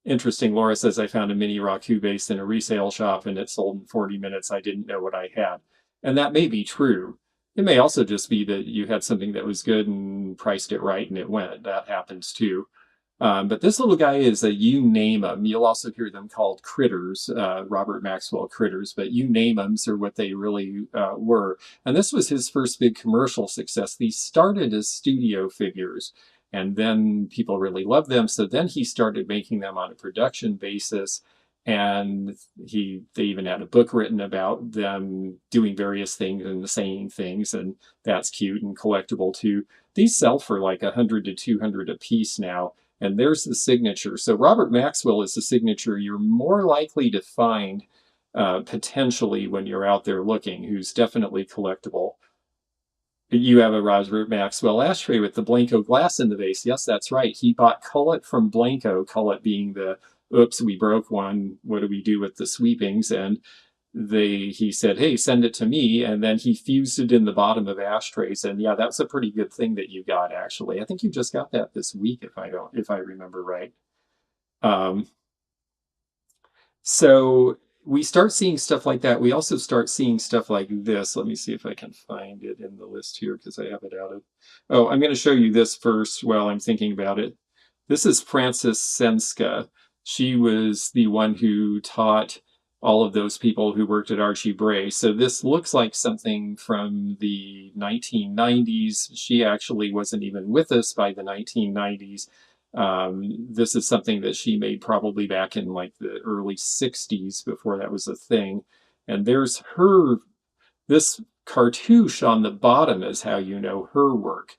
Interesting. Laura says, I found a mini Raku base in a resale shop and it sold in 40 minutes. I didn't know what I had. And that may be true. It may also just be that you had something that was good and priced it right and it went. That happens too. But this little guy is a you name them. You'll also hear them called critters, Robert Maxwell critters, but you name them are what they really were. And this was his first big commercial success. These started as studio figures, and then people really loved them. So then he started making them on a production basis. And they even had a book written about them doing various things and saying things, and that's cute and collectible too. These sell for like 100 to 200 a piece now. And there's the signature. So Robert Maxwell is the signature you're more likely to find potentially when you're out there looking, who's definitely collectible. You have a Robert Maxwell ashtray with the Blanco glass in the vase. Yes, that's right. He bought cullet from Blanco, cullet being the, oops, we broke one. What do we do with the sweepings? And he said, hey, send it to me. And then he fused it in the bottom of ashtrays. And yeah, that's a pretty good thing that you got, actually. I think you just got that this week, if I remember right. So we start seeing stuff like that. We also start seeing stuff like this. Let me see if I can find it in the list here because I have it out of. Oh, I'm going to show you this first while I'm thinking about it. This is Frances Senska. She was the one who taught all of those people who worked at Archie Bray. So this looks like something from the 1990s. She actually wasn't even with us by the 1990s. This is something that she made probably back in like the early 60s before that was a thing. And there's this cartouche on the bottom is how you know her work.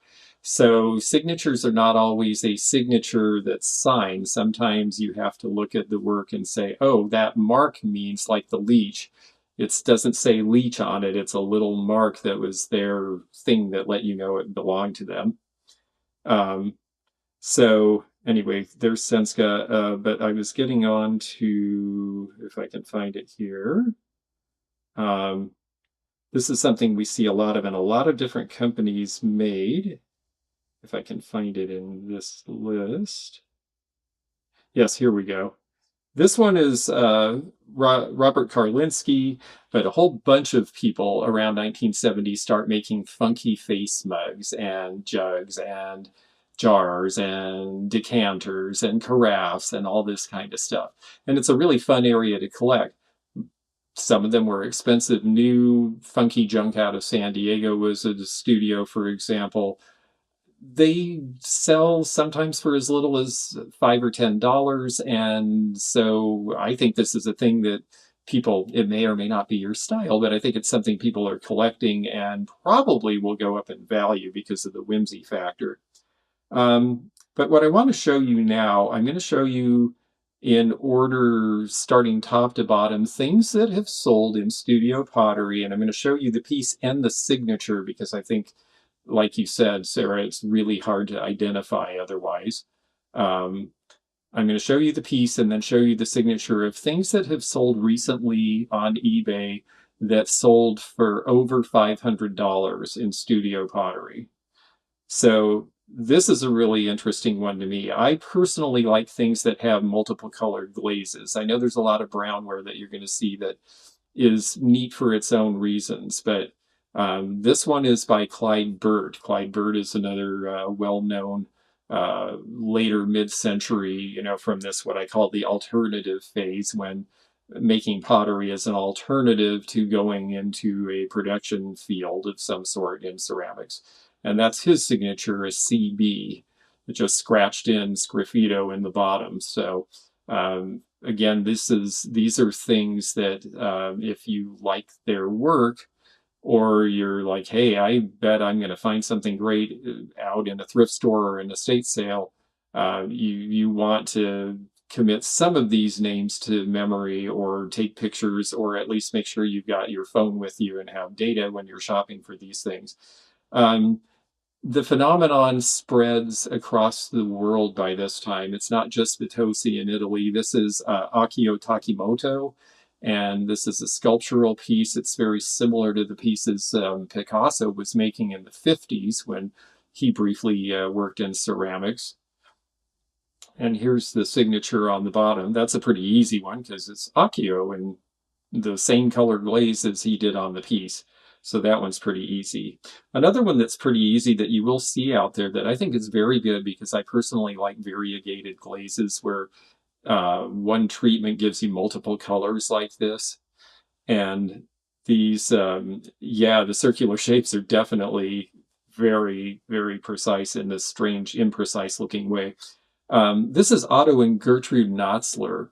So signatures are not always a signature that's signed. Sometimes you have to look at the work and say, oh, that mark means like the leech. It doesn't say leech on it. It's a little mark that was their thing that let you know it belonged to them. So anyway, there's Senska, but I was getting on to, if I can find it here. This is something we see a lot of, and a lot of different companies made. If I can find it in this list. Yes, here we go. This one is Robert Karlinski, but a whole bunch of people around 1970 start making funky face mugs and jugs and jars and decanters and carafes and all this kind of stuff. And it's a really fun area to collect. Some of them were expensive. New funky junk out of San Diego was a studio, for example. They sell sometimes for as little as $5 or $10. And so I think this is a thing that people, it may or may not be your style, but I think it's something people are collecting and probably will go up in value because of the whimsy factor. But what I want to show you now, I'm going to show you in order starting top to bottom things that have sold in studio pottery, and I'm going to show you the piece and the signature because I think, like you said, Sarah, it's really hard to identify otherwise. I'm going to show you the piece and then show you the signature of things that have sold recently on eBay that sold for over $500 in studio pottery. So this is a really interesting one to me. I personally like things that have multiple colored glazes. I know there's a lot of brownware that you're going to see that is neat for its own reasons, but this one is by Clyde Bird. Clyde Bird is another well-known later mid-century, from this what I call the alternative phase, when making pottery as an alternative to going into a production field of some sort in ceramics. And that's his signature, a CB, just scratched in sgraffito in the bottom. So again, these are things that if you like their work, or you're like, hey, I bet I'm going to find something great out in a thrift store or an estate sale, you want to commit some of these names to memory or take pictures, or at least make sure you've got your phone with you and have data when you're shopping for these things. The phenomenon spreads across the world by this time. It's not just Vitosi in Italy. This is Akio Takimoto, and this is a sculptural piece. It's very similar to the pieces Picasso was making in the 50s when he briefly worked in ceramics. And here's the signature on the bottom. That's a pretty easy one because it's Akio and the same color glaze as he did on the piece. So that one's pretty easy. Another one that's pretty easy that you will see out there that I think is very good, because I personally like variegated glazes where one treatment gives you multiple colors like this. And these, the circular shapes are definitely very, very precise in this strange, imprecise looking way. This is Otto and Gertrude Knotzler.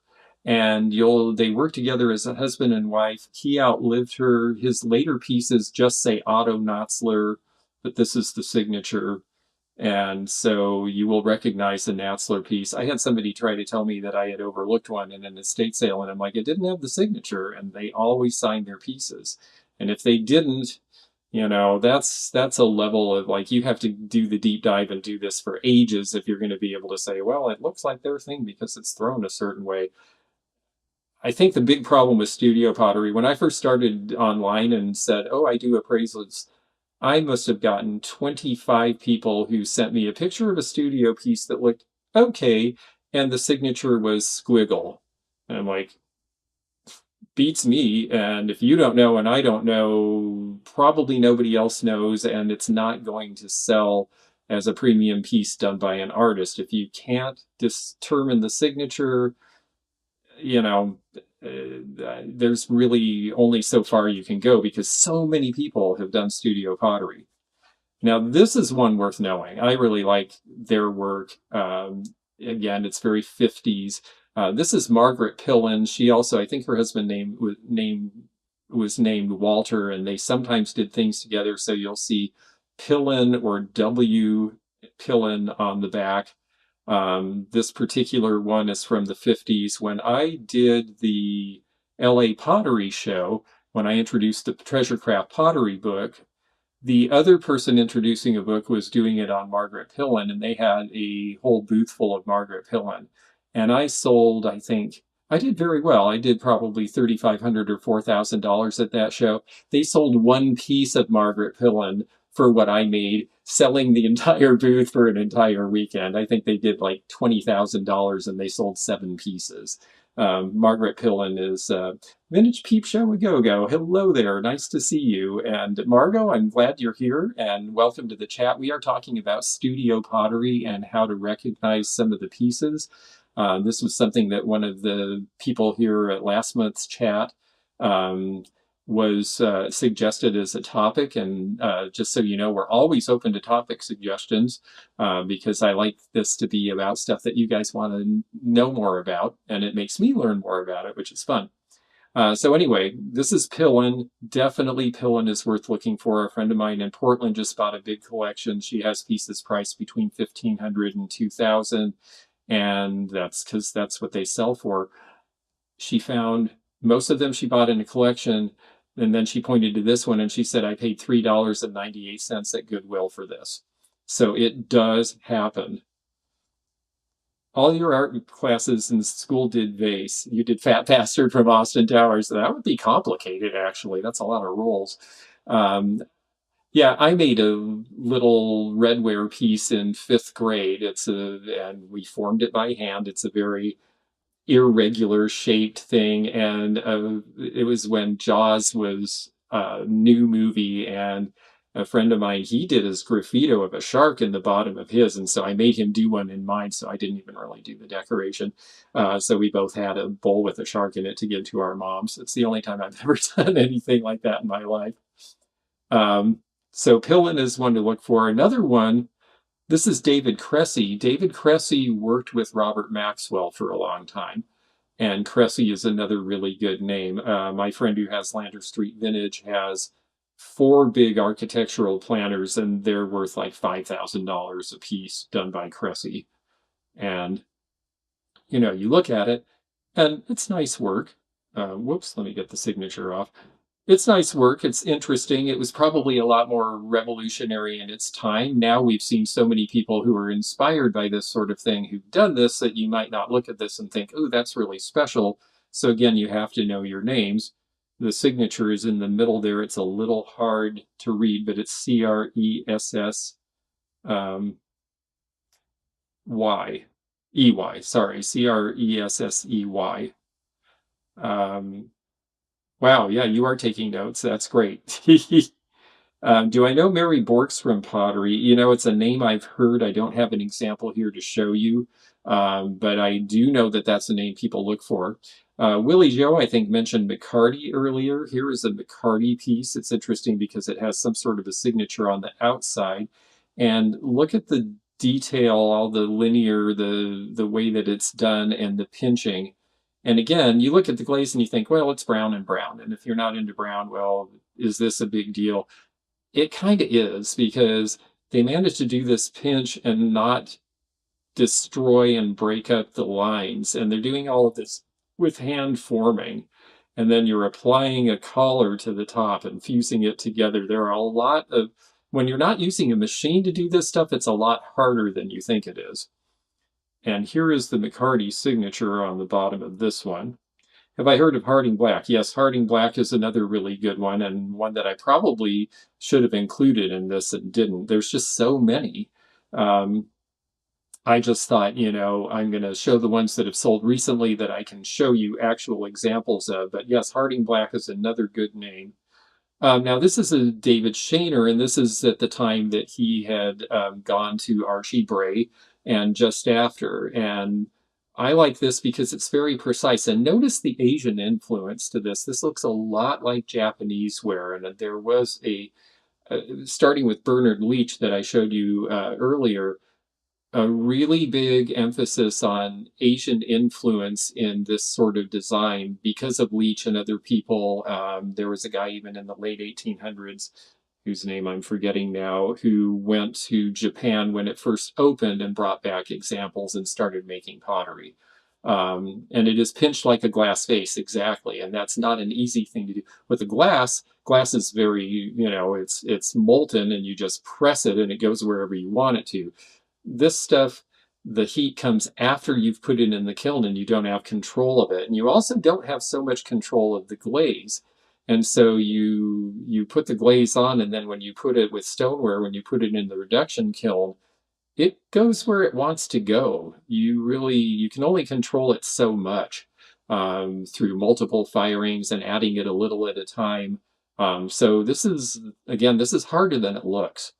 And they work together as a husband and wife. He outlived her. His later pieces just say Otto Knotzler, but this is the signature. And so you will recognize the Knotzler piece. I had somebody try to tell me that I had overlooked one in an estate sale, and I'm like, it didn't have the signature, and they always signed their pieces. And if they didn't, that's a level of, like, you have to do the deep dive and do this for ages if you're going to be able to say, well, it looks like their thing because it's thrown a certain way. I think the big problem with studio pottery, when I first started online and said, oh, I do appraisals, I must have gotten 25 people who sent me a picture of a studio piece that looked okay, and the signature was squiggle. And I'm like, beats me. And if you don't know and I don't know, probably nobody else knows, and it's not going to sell as a premium piece done by an artist. If you can't determine the signature, there's really only so far you can go, because so many people have done studio pottery. Now, this is one worth knowing. I really like their work. Again, it's very 50s. This is Margaret Pillin. She also, I think her husband was named Walter, and they sometimes did things together. So you'll see Pillin or W. Pillin on the back. This particular one is from the 50s. When I did the LA Pottery Show, when I introduced the Treasure Craft Pottery book, the other person introducing a book was doing it on Margaret Pillin, and they had a whole booth full of Margaret Pillin. And I sold, I think I did very well. I did probably $3,500 or $4,000 at that show. They sold one piece of Margaret Pillen for what I made selling the entire booth for an entire weekend. I think they did like $20,000 and they sold seven pieces. Margaret Pillen is Vintage Peep Show a Go-Go. Hello there. Nice to see you. And Margot, I'm glad you're here and welcome to the chat. We are talking about studio pottery and how to recognize some of the pieces. This was something that one of the people here at last month's chat um, was suggested as a topic. And just so you know, we're always open to topic suggestions because I like this to be about stuff that you guys want to know more about. And it makes me learn more about it, which is fun. So anyway, this is Pillen. Definitely Pillen is worth looking for. A friend of mine in Portland just bought a big collection. She has pieces priced between $1,500 and $2,000, and that's because that's what they sell for. She found most of them she bought in a collection, and then she pointed to this one and she said, I paid $3.98 at Goodwill for this. So it does happen. All your art classes in school did vase. You did Fat Bastard from Austin Towers. That would be complicated, actually. That's a lot of rolls. Um, yeah, I made a little redware piece in fifth grade. And we formed it by hand. It's a very irregular shaped thing, and it was when Jaws was a new movie, and a friend of mine, he did his graffito of a shark in the bottom of his, and so I made him do one in mine, so I didn't even really do the decoration. So we both had a bowl with a shark in it to give to our moms. It's the only time I've ever done anything like that in my life. So Pillen is one to look for. Another one, this is David Cressy. David Cressy worked with Robert Maxwell for a long time, and Cressy is another really good name. My friend who has Lander Street Vintage has 4 big architectural planners, and they're worth like $5,000 a piece, done by Cressy. And, you know, you look at it, and it's nice work. Whoops, let me get the signature off. It's nice work. It's interesting. It was probably a lot more revolutionary in its time. Now we've seen so many people who are inspired by this sort of thing who've done this that you might not look at this and think, oh, that's really special. So again, you have to know your names. The signature is in the middle there. It's a little hard to read, but it's C-R-E-S-S Y. E-Y, sorry, C-R-E-S-S-E-Y. Wow, yeah, you are taking notes. That's great. Do I know Mary Borks from pottery? You know, it's a name I've heard. I don't have an example here to show you, but I do know that that's a name people look for. Willie Joe, I think, mentioned McCarty earlier. Here is a McCarty piece. It's interesting because it has some sort of a signature on the outside. And look at the detail, all the linear, the way that it's done, and the pinching. And again, you look at the glaze and you think, well, it's brown and brown. And if you're not into brown, well, is this a big deal? It kind of is, because they managed to do this pinch and not destroy and break up the lines. And they're doing all of this with hand forming. And then you're applying a collar to the top and fusing it together. There are a lot of, when you're not using a machine to do this stuff, it's a lot harder than you think it is. And here is the McCarty signature on the bottom of this one. Have I heard of Harding Black? Yes, Harding Black is another really good one, and one that I probably should have included in this and didn't. There's just so many. I just thought, you know, I'm going to show the ones that have sold recently that I can show you actual examples of. But yes, Harding Black is another good name. Now, this is a David Shaner, and this is at the time that he had gone to Archie Bray and just after. And I like this because it's very precise. And notice the Asian influence to this. This looks a lot like Japanese ware. And there was starting with Bernard Leach that I showed you earlier, a really big emphasis on Asian influence in this sort of design because of Leach and other people. There was a guy even in the late 1800s, whose name I'm forgetting now, who went to Japan when it first opened and brought back examples and started making pottery. And it is pinched like a glass vase, exactly. And that's not an easy thing to do. With a glass is very, you know, it's molten and you just press it and it goes wherever you want it to. This stuff, the heat comes after you've put it in the kiln and you don't have control of it. And you also don't have so much control of the glaze. And so you put the glaze on, and then when you put it with stoneware, when you put it in the reduction kiln, it goes where it wants to go. You can only control it so much through multiple firings and adding it a little at a time. So this is, again, this is harder than it looks.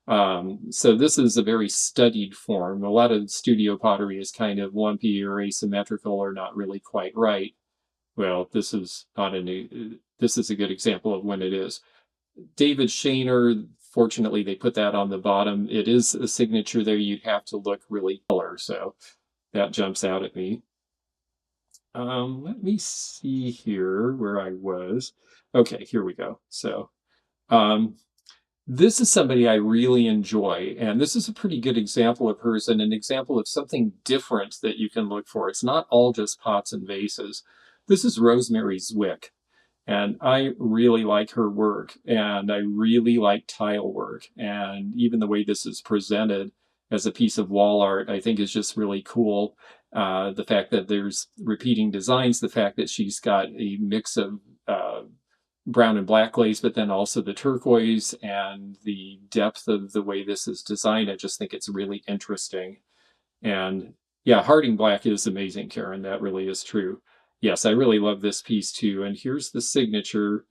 So this is a very studied form. A lot of studio pottery is kind of lumpy or asymmetrical or not really quite right. Well, this is not a new, this is a good example of when it is. David Shaner, fortunately, they put that on the bottom. It is a signature there. You'd have to look really color, so that jumps out at me. Let me see here where I was. Okay, here we go. So this is somebody I really enjoy, and this is a pretty good example of hers and an example of something different that you can look for. It's not all just pots and vases. This is Rosemary Zwick. And I really like her work, and I really like tile work. And even the way this is presented as a piece of wall art, I think is just really cool. The fact that there's repeating designs, the fact that she's got a mix of brown and black glaze, but then also the turquoise and the depth of the way this is designed. I just think it's really interesting. And yeah, Harding Black is amazing, Karen. That really is true. Yes, I really love this piece too. And here's the signature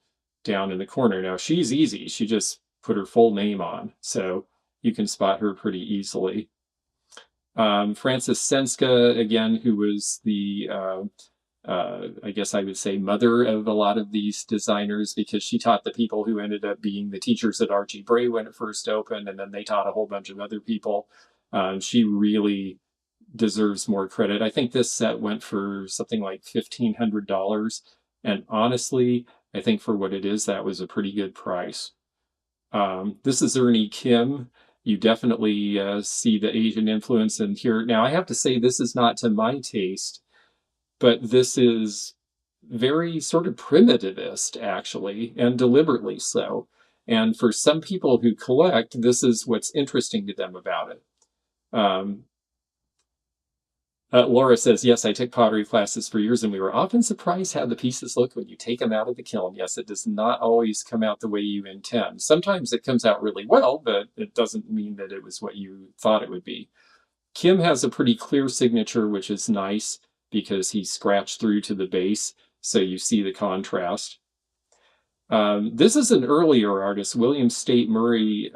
down in the corner. Now, she's easy. She just put her full name on, so you can spot her pretty easily. Frances Senska, again, who was the, I guess I would say, mother of a lot of these designers, because she taught the people who ended up being the teachers at Archie Bray when it first opened, and then they taught a whole bunch of other people. She really deserves more credit. I think this set went for something like $1,500. And honestly, I think for what it is, that was a pretty good price. This is Ernie Kim. You definitely see the Asian influence in here. Now, I have to say, this is not to my taste, but this is very sort of primitivist, actually, and deliberately so. And for some people who collect, this is what's interesting to them about it. Laura says, yes, I took pottery classes for years, and we were often surprised how the pieces look when you take them out of the kiln. Yes, it does not always come out the way you intend. Sometimes it comes out really well, but it doesn't mean that it was what you thought it would be. Kim has a pretty clear signature, which is nice because he scratched through to the base, so you see the contrast. This is an earlier artist. William State Murray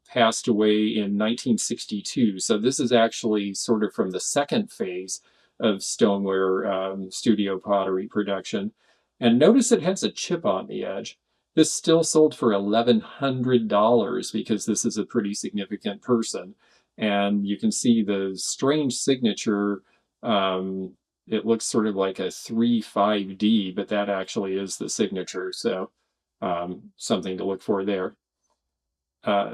passed away in 1962. So this is actually sort of from the second phase of stoneware studio pottery production. And notice it has a chip on the edge. This still sold for $1,100 because this is a pretty significant person. And you can see the strange signature. It looks sort of like a 3-5D, but that actually is the signature. So something to look for there.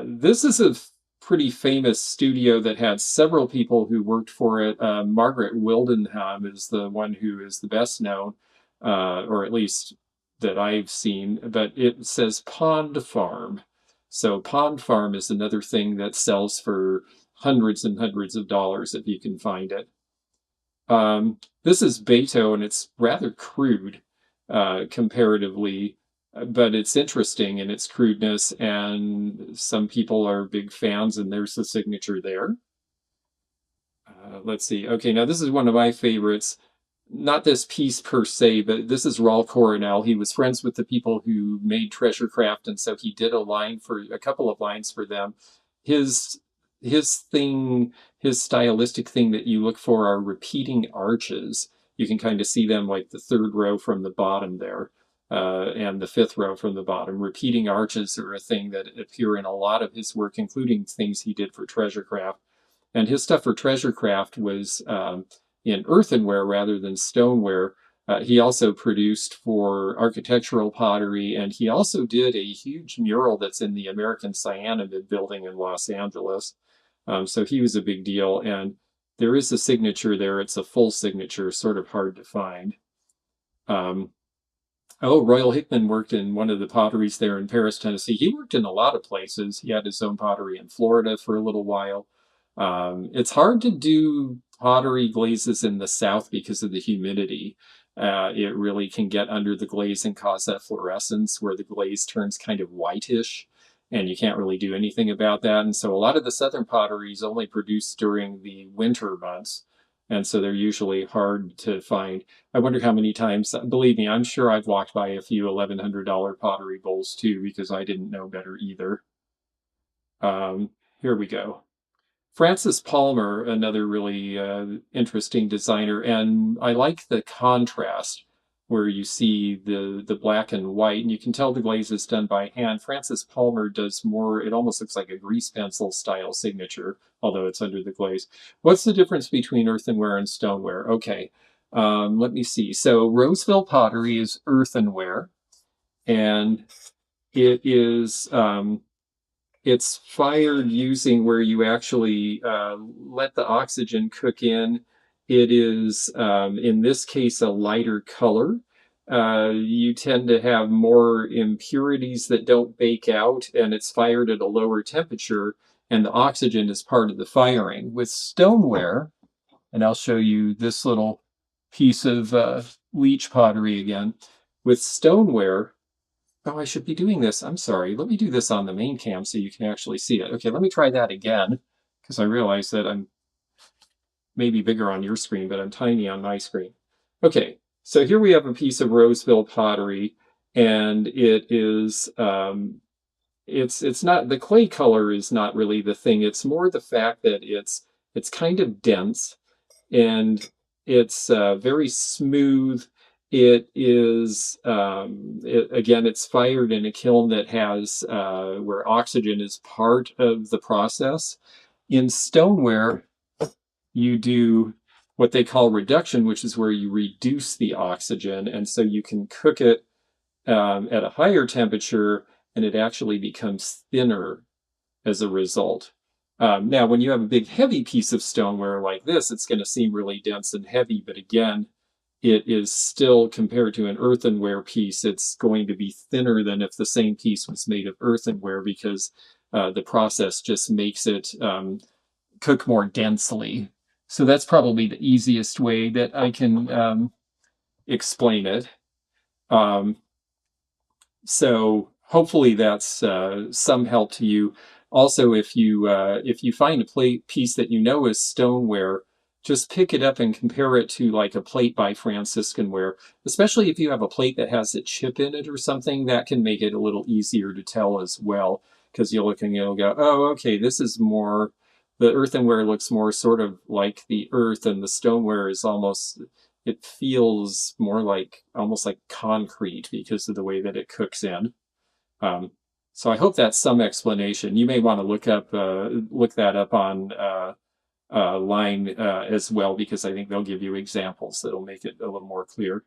This is a pretty famous studio that had several people who worked for it. Margaret Wildenham is the one who is the best known, or at least that I've seen, but it says Pond Farm. So Pond Farm is another thing that sells for hundreds and hundreds of dollars if you can find it. This is Beto, and it's rather crude comparatively, but it's interesting in its crudeness, and some people are big fans, and there's the signature there. Let's see. Okay, now this is one of my favorites. Not this piece per se, but this is Raul Coronel. He was friends with the people who made Treasure Craft, and so he did a couple of lines for them. His thing, his stylistic thing that you look for are repeating arches. You can kind of see them like the third row from the bottom there. And the fifth row from the bottom. Repeating arches are a thing that appear in a lot of his work, including things he did for Treasure Craft. And his stuff for Treasure Craft was in earthenware rather than stoneware. He also produced for architectural pottery, and he also did a huge mural that's in the American Cyanamid building in Los Angeles. So he was a big deal, and there is a signature there. It's a full signature, sort of hard to find. Oh, Royal Hickman worked in one of the potteries there in Paris, Tennessee. He worked in a lot of places. He had his own pottery in Florida for a little while. It's hard to do pottery glazes in the south because of the humidity. It really can get under the glaze and cause that fluorescence where the glaze turns kind of whitish, and you can't really do anything about that. And so a lot of the southern pottery is only produced during the winter months, and so they're usually hard to find. I wonder how many times, believe me, I'm sure I've walked by a few $1,100 pottery bowls too because I didn't know better either. Here we go. Francis Palmer, another really interesting designer, and I like the contrast where you see the black and white, and you can tell the glaze is done by hand. Francis Palmer does more, it almost looks like a grease pencil style signature, although it's under the glaze. What's the difference between earthenware and stoneware? Okay, let me see. So Roseville pottery is earthenware, and it is it's fired using where you actually let the oxygen cook in. It is, in this case, a lighter color. You tend to have more impurities that don't bake out, and it's fired at a lower temperature, and the oxygen is part of the firing. With stoneware, and I'll show you this little piece of leach pottery again. With stoneware, oh, I should be doing this. I'm sorry. Let me do this on the main cam so you can actually see it. Okay, let me try that again because I realize that I'm maybe bigger on your screen, but I'm tiny on my screen. Okay, so here we have a piece of Roseville pottery, and it is it's not, the clay color is not really the thing. It's more the fact that it's kind of dense, and it's very smooth. It is, again, it's fired in a kiln that has, where oxygen is part of the process. In stoneware, you do what they call reduction, which is where you reduce the oxygen. And so you can cook it at a higher temperature, and it actually becomes thinner as a result. Now, when you have a big heavy piece of stoneware like this, it's going to seem really dense and heavy, but again, it is still, compared to an earthenware piece, it's going to be thinner than if the same piece was made of earthenware because the process just makes it cook more densely. So that's probably the easiest way that I can explain it. So hopefully that's some help to you. Also, if you find a piece that you know is stoneware, just pick it up and compare it to like a plate by Franciscan ware. Especially if you have a plate that has a chip in it or something, that can make it a little easier to tell as well. Because you'll look and you'll go, oh, okay, this is more, the earthenware looks more sort of like the earth, and the stoneware is almost, it feels more like almost like concrete because of the way that it cooks in. So I hope that's some explanation. You may want to look that up on line as well, because I think they'll give you examples that'll make it a little more clear.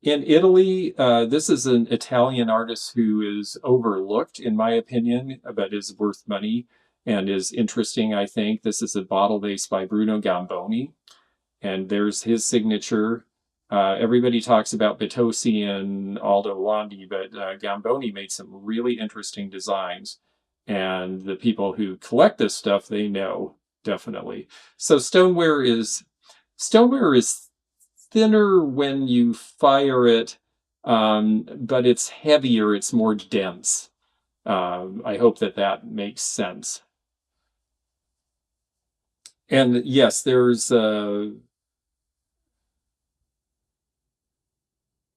In Italy, this is an Italian artist who is overlooked, in my opinion, but is worth money and is interesting, I think. This is a bottle vase by Bruno Gamboni, and there's his signature. Everybody talks about Bitosi and Aldo Landi, but Gamboni made some really interesting designs. And the people who collect this stuff, they know, definitely. So stoneware is thinner when you fire it, but it's heavier, it's more dense. I hope that makes sense. And yes, there's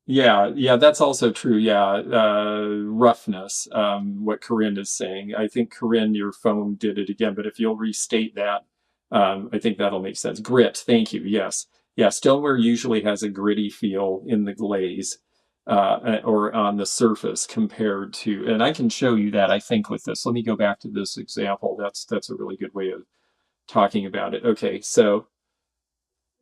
yeah, that's also true. Yeah, roughness. What Corinne is saying. I think Corinne, your phone did it again, but if you'll restate that, I think that'll make sense. Grit. Thank you. Yes, yeah. Stoneware usually has a gritty feel in the glaze, or on the surface compared to, and I can show you that. I think with this. Let me go back to this example. That's a really good way of talking about it. Okay, so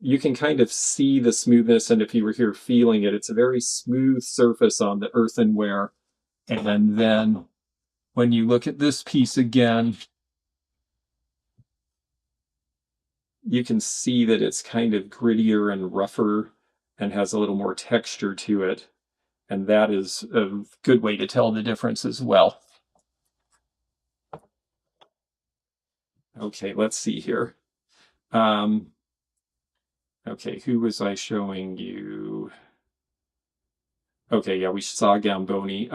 you can kind of see the smoothness, and if you were here feeling it, it's a very smooth surface on the earthenware. And then when you look at this piece again, you can see that it's kind of grittier and rougher and has a little more texture to it. And that is a good way to tell the difference as well. Okay, let's see here. Um, okay, who was I showing you? Okay, yeah, we saw Gamboni.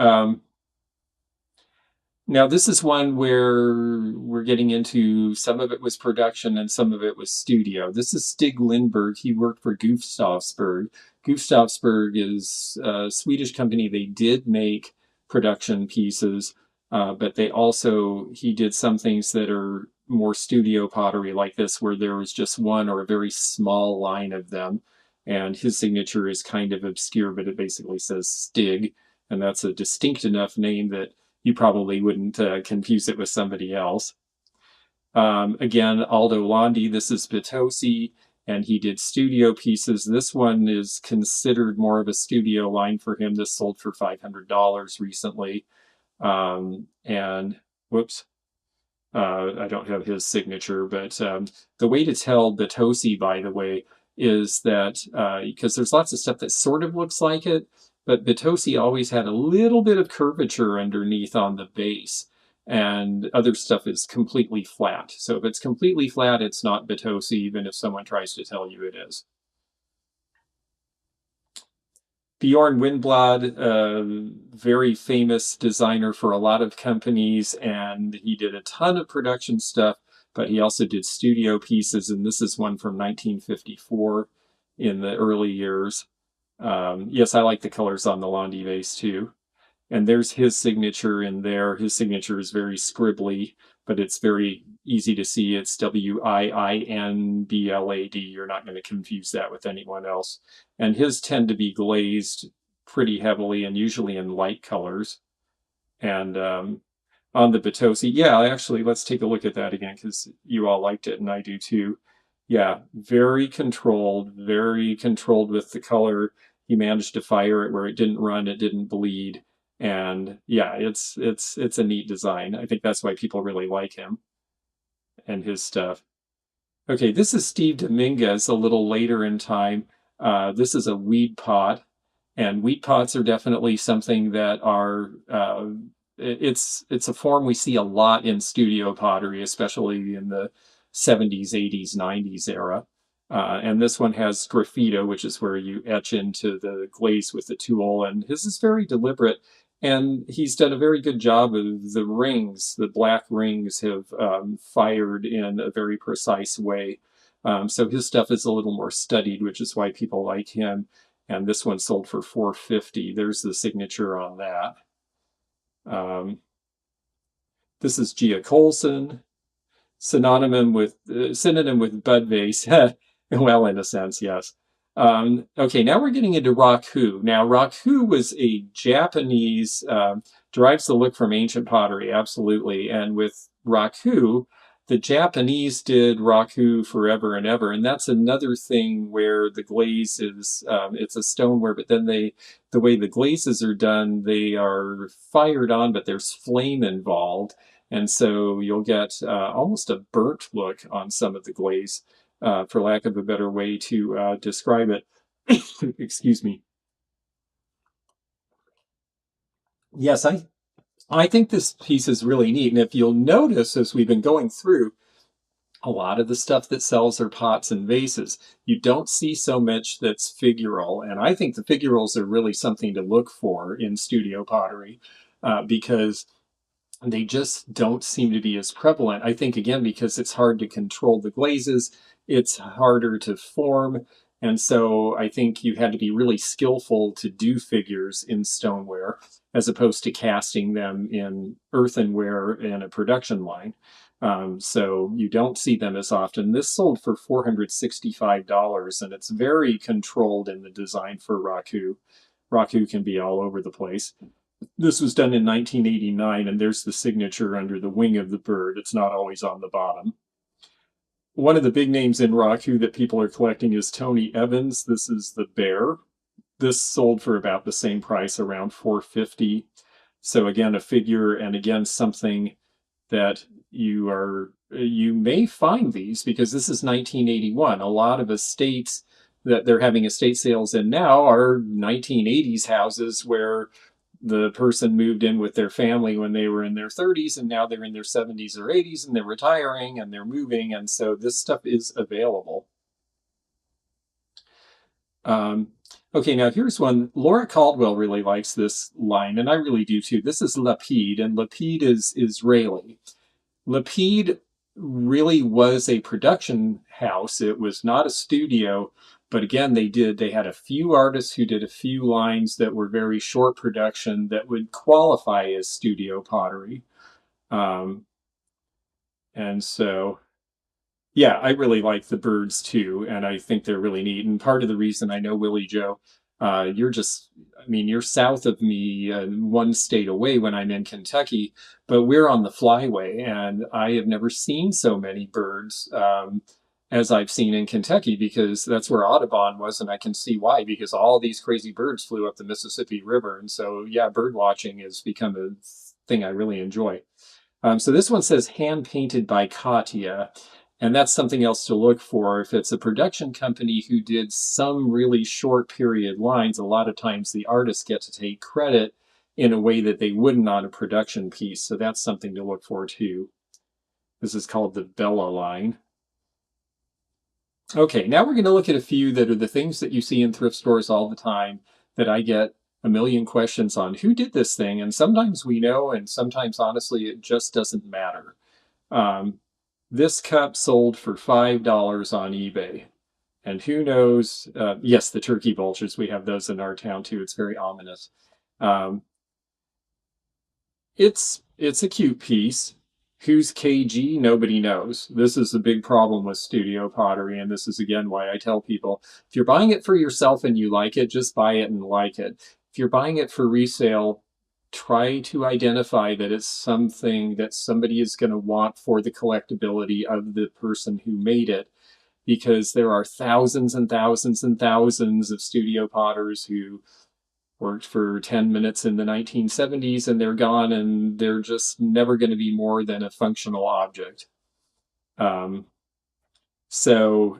Now, this is one where we're getting into some of it was production and some of it was studio. This is Stig Lindberg. He worked for Gustavsberg. Gustavsberg is a Swedish company. They did make production pieces, but he did some things that are more studio pottery like this, where there was just one or a very small line of them. And his signature is kind of obscure, but it basically says Stig. And that's a distinct enough name that you probably wouldn't confuse it with somebody else. Again, Aldo Landi, this is Potosi, and he did studio pieces. This one is considered more of a studio line for him. This sold for $500 recently. And whoops, I don't have his signature, but the way to tell Potosi, by the way, is that because there's lots of stuff that sort of looks like it, but Potosi always had a little bit of curvature underneath on the base, and other stuff is completely flat. So if it's completely flat, it's not Potosi, even if someone tries to tell you it is. Bjorn Windblad, very famous designer for a lot of companies, and he did a ton of production stuff, but he also did studio pieces, and this is one from 1954 in the early years. Yes, I like the colors on the Landi vase too. And there's his signature in there. His signature is very scribbly, but it's very easy to see. It's Winblad. You're not going to confuse that with anyone else. And his tend to be glazed pretty heavily and usually in light colors. And on the Potosi, yeah, actually, let's take a look at that again because you all liked it and I do too. Yeah, very controlled with the color. He managed to fire it where it didn't run, it didn't bleed. And yeah, it's a neat design. I think that's why people really like him and his stuff. Okay, this is Steve Dominguez a little later in time. This is a weed pot, and wheat pots are definitely something that are it's a form we see a lot in studio pottery, especially in the 70s, 80s, 90s era. And this one has graffito, which is where you etch into the glaze with the tool. And his is very deliberate. And he's done a very good job of the rings. The black rings have fired in a very precise way. So his stuff is a little more studied, which is why people like him. And this one sold for $450. There's the signature on that. This is Gia Colson, synonym with Bud Vase. Well, in a sense, yes. Okay, now we're getting into Raku. Now, Raku was a Japanese, derives the look from ancient pottery, absolutely. And with Raku, the Japanese did Raku forever and ever. And that's another thing where the glaze is, it's a stoneware, but then the way the glazes are done, they are fired on, but there's flame involved. And so you'll get almost a burnt look on some of the glaze, for lack of a better way to describe it. Excuse me. Yes, I think this piece is really neat. And if you'll notice, as we've been going through, a lot of the stuff that sells are pots and vases. You don't see so much that's figural. And I think the figurals are really something to look for in studio pottery, because they just don't seem to be as prevalent. I think, again, because it's hard to control the glazes, it's harder to form. And so I think you had to be really skillful to do figures in stoneware as opposed to casting them in earthenware in a production line. So you don't see them as often. This sold for $465, and it's very controlled in the design for Raku. Raku can be all over the place. This was done in 1989, and there's the signature under the wing of the bird. It's not always on the bottom. One of the big names in Raku that people are collecting is Tony Evans. This is the bear. This sold for about the same price, around $450. So again, a figure, and again, something that you may find these because this is 1981. A lot of estates that they're having estate sales in now are 1980s houses where the person moved in with their family when they were in their 30s, and now they're in their 70s or 80s, and they're retiring and they're moving, and so this stuff is available. Um, okay, now here's one. Laura Caldwell really likes this line, and I really do too. This is Lapid, and Lapid is Israeli. Lapid really was a production house. It was not a studio, but again, they had a few artists who did a few lines that were very short production that would qualify as studio pottery. Um, and so yeah, I really like the birds too, and I think they're really neat. And part of the reason I know Willie Joe, you're just, I mean, you're south of me, one state away when I'm in Kentucky, but we're on the flyway, and I have never seen so many birds as I've seen in Kentucky because that's where Audubon was, and I can see why because all these crazy birds flew up the Mississippi River, and so yeah, bird watching has become a thing I really enjoy. So this one says hand painted by Katya. And that's something else to look for. If it's a production company who did some really short period lines, a lot of times the artists get to take credit in a way that they wouldn't on a production piece. So that's something to look for too. This is called the Bella line. Okay, now we're going to look at a few that are the things that you see in thrift stores all the time that I get a million questions on. Who did this thing? And sometimes we know, and sometimes honestly, it just doesn't matter. Um, this cup sold for $5 on eBay. And who knows? Yes, the turkey vultures. We have those in our town too. It's very ominous. Um, it's a cute piece. Who's KG? Nobody knows. This is a big problem with studio pottery, and this is again why I tell people if you're buying it for yourself and you like it, just buy it and like it. If you're buying it for resale, try to identify that it's something that somebody is going to want for the collectability of the person who made it, because there are thousands and thousands and thousands of studio potters who worked for 10 minutes in the 1970s and they're gone and they're just never going to be more than a functional object. Um, so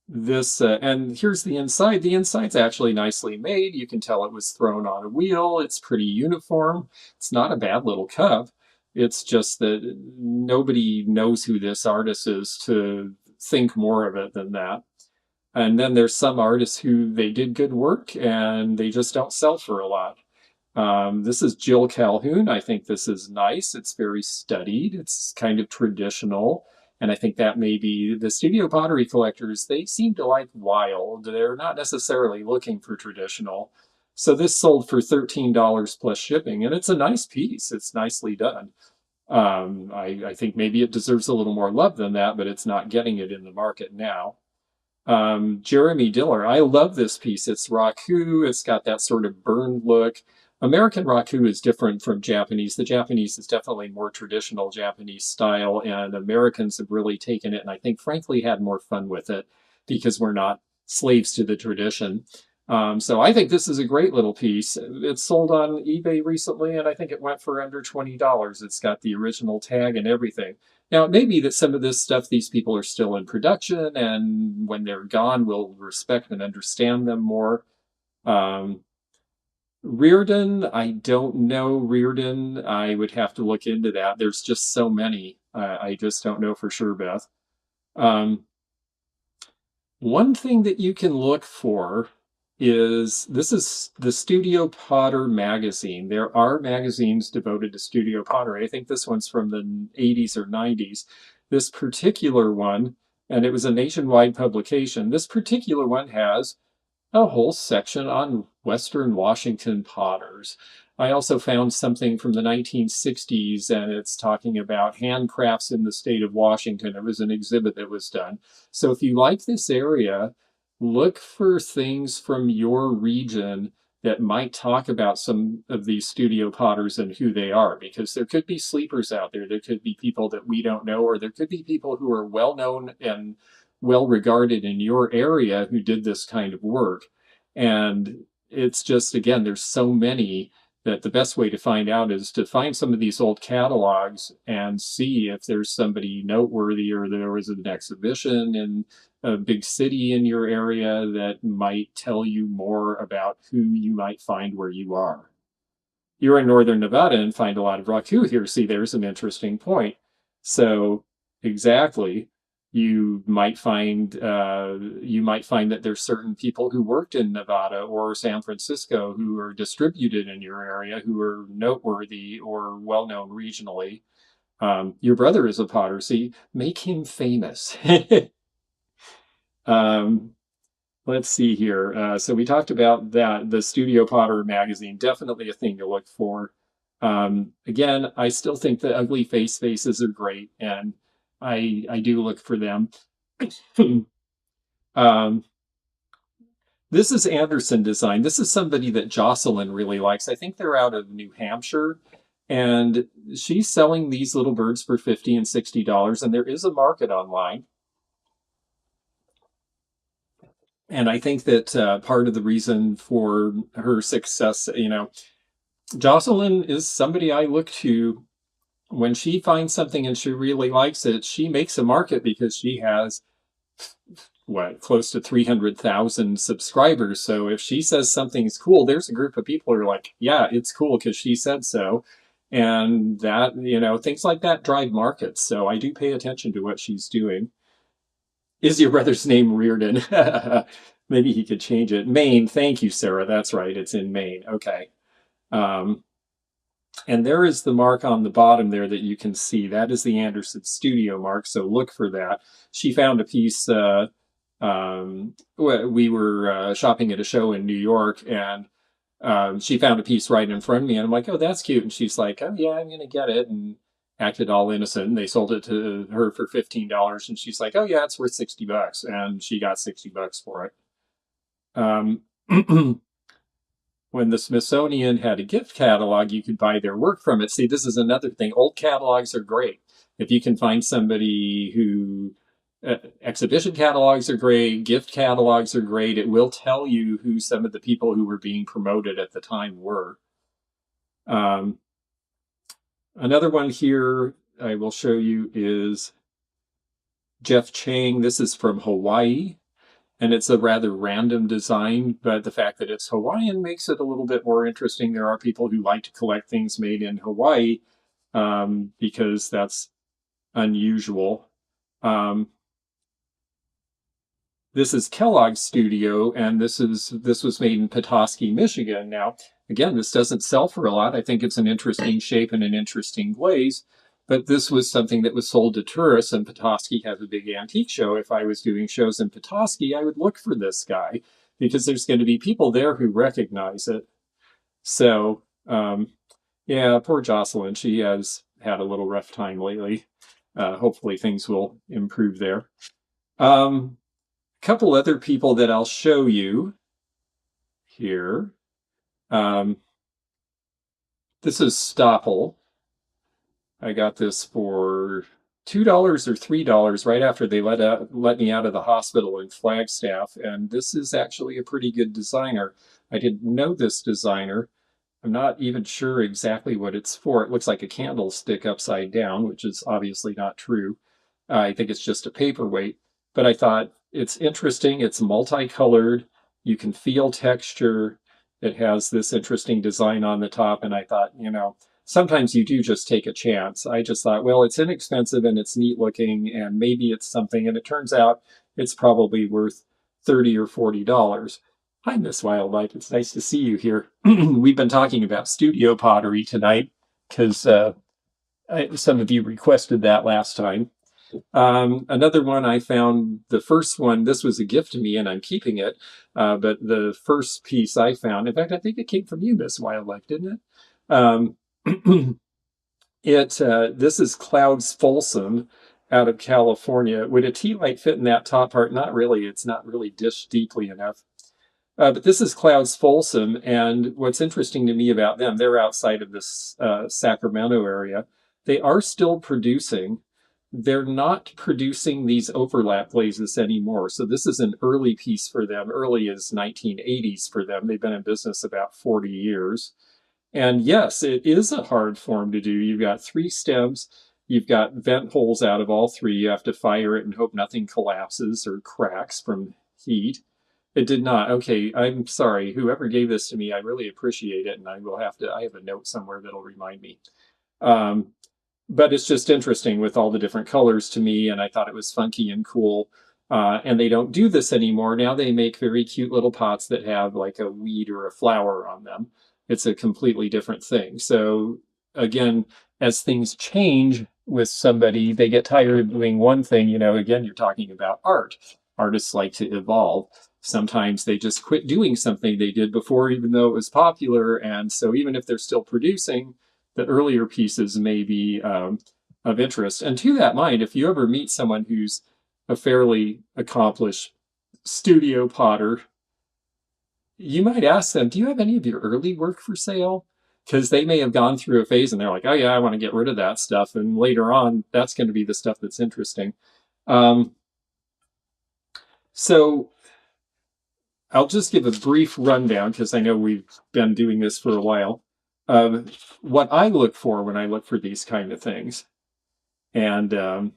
this, and here's the inside. The inside's actually nicely made. You can tell it was thrown on a wheel. It's pretty uniform. It's not a bad little cup. It's just that nobody knows who this artist is to think more of it than that. And then there's some artists who they did good work and they just don't sell for a lot. This is Jill Calhoun. I think this is nice. It's very studied. It's kind of traditional. And I think that may be the studio pottery collectors, they seem to like wild. They're not necessarily looking for traditional. So this sold for $13 plus shipping, and it's a nice piece. It's nicely done. I think maybe it deserves a little more love than that, but it's not getting it in the market now. Jeremy Diller. I love this piece. It's raku. It's got that sort of burned look. American raku is different from Japanese. The Japanese is definitely more traditional Japanese style, and Americans have really taken it and I think frankly had more fun with it because we're not slaves to the tradition. So I think this is a great little piece. It's sold on eBay recently, and I think it went for under $20. It's got the original tag and everything. Now, it may be that some of this stuff, these people are still in production, and when they're gone, we'll respect and understand them more. Um, Reardon, I don't know Reardon. I would have to look into that. There's just so many. I just don't know for sure, Beth. Um, One thing that you can look for is this is the Studio Potter magazine. There are magazines devoted to studio pottery. I think this one's from the 80s or 90s. This particular one, and it was a nationwide publication, this particular one has a whole section on Western Washington potters. I also found something from the 1960s, and it's talking about handcrafts in the state of Washington. It was an exhibit that was done. So if you like this area, look for things from your region that might talk about some of these studio potters and who they are, because there could be sleepers out there. There could be people that we don't know, or there could be people who are well known and well regarded in your area who did this kind of work. And it's just, again, there's so many that the best way to find out is to find some of these old catalogs and see if there's somebody noteworthy or there was an exhibition in a big city in your area that might tell you more about who you might find where you are. you're in northern Nevada and find a lot of rock too here. See, there's an interesting point. So exactly, you might find that there's certain people who worked in Nevada or San Francisco who are distributed in your area who are noteworthy or well known regionally. Your brother is a potter, see, make him famous. um, let's see here. So we talked about that. The Studio Potter magazine, definitely a thing to look for. Again, I still think the ugly faces are great, and I do look for them. um, this is Anderson Design. This is somebody that Jocelyn really likes. I think they're out of New Hampshire, and she's selling these little birds for $50 and $60, and there is a market online. And I think that part of the reason for her success, Jocelyn is somebody I look to when she finds something and she really likes it. She makes a market because she has close to 300,000 subscribers. So if she says something's cool, there's a group of people who are like, yeah, it's cool because she said so. And that, things like that drive markets. So I do pay attention to what she's doing. Is your brother's name Reardon? Maybe he could change it. Maine. Thank you, Sarah. That's right. It's in Maine. Okay. Um, and there is the mark on the bottom there that you can see. That is the Anderson Studio mark. So look for that. She found a piece. We were shopping at a show in New York, and she found a piece right in front of me. And I'm like, oh, that's cute. And she's like, oh, yeah, I'm going to get it. And acted all innocent. And they sold it to her for $15. And she's like, oh, yeah, it's worth $60. And she got $60 for it. When the Smithsonian had a gift catalog, you could buy their work from it. See, this is another thing. Old catalogs are great. If you can find somebody who, exhibition catalogs are great, gift catalogs are great. It will tell you who some of the people who were being promoted at the time were. Another one here I will show you is Jeff Chang. This is from Hawaii. And it's a rather random design, but the fact that it's Hawaiian makes it a little bit more interesting. There are people who like to collect things made in Hawaii because that's unusual. This is Kellogg's studio, and this was made in Petoskey, Michigan. Now, again, this doesn't sell for a lot. I think it's an interesting shape and an interesting glaze. But this was something that was sold to tourists, and Petoskey has a big antique show. If I was doing shows in Petoskey, I would look for this guy because there's going to be people there who recognize it. So, yeah, poor Jocelyn. She has had a little rough time lately. Hopefully things will improve there. A couple other people that I'll show you here. This is Stoppel. I got this for $2 or $3 right after they let me out of the hospital in Flagstaff. And this is actually a pretty good designer. I didn't know this designer. I'm not even sure exactly what it's for. It looks like a candlestick upside down, which is obviously not true. I think it's just a paperweight. But I thought it's interesting. It's multicolored. You can feel texture. It has this interesting design on the top. And I thought, sometimes you do just take a chance. I just thought, well, it's inexpensive and it's neat looking and maybe it's something. And it turns out it's probably worth $30 or $40. Hi, Miss Wildlife. It's nice to see you here. We've been talking about studio pottery tonight because some of you requested that last time. Another one I found, the first one, this was a gift to me and I'm keeping it. But the first piece I found, in fact, I think it came from you, Miss Wildlife, didn't it? This is Clouds Folsom out of California. Would a tea light fit in that top part? Not really. It's not really dished deeply enough. But this is Clouds Folsom, and what's interesting to me about them, they're outside of this Sacramento area. They are still producing. They're not producing these overlap glazes anymore. So this is an early piece for them. Early is 1980s for them. They've been in business about 40 years. And yes, it is a hard form to do. You've got 3 stems. You've got vent holes out of all 3. You have to fire it and hope nothing collapses or cracks from heat. It did not. Okay, I'm sorry. Whoever gave this to me, I really appreciate it, and I have a note somewhere that'll remind me. Um, but it's just interesting with all the different colors to me, and I thought it was funky and cool. And they don't do this anymore. Now they make very cute little pots that have like a weed or a flower on them. It's a completely different thing. So again, as things change with somebody, they get tired of doing one thing. Again, you're talking about art. Artists like to evolve. Sometimes they just quit doing something they did before, even though it was popular. And so even if they're still producing, the earlier pieces may be of interest. And to that mind, if you ever meet someone who's a fairly accomplished studio potter, you might ask them, do you have any of your early work for sale? Because they may have gone through a phase and they're like, oh yeah, I want to get rid of that stuff. And later on, that's going to be the stuff that's interesting. Um, so I'll just give a brief rundown because I know we've been doing this for a while of what I look for when I look for these kind of things. And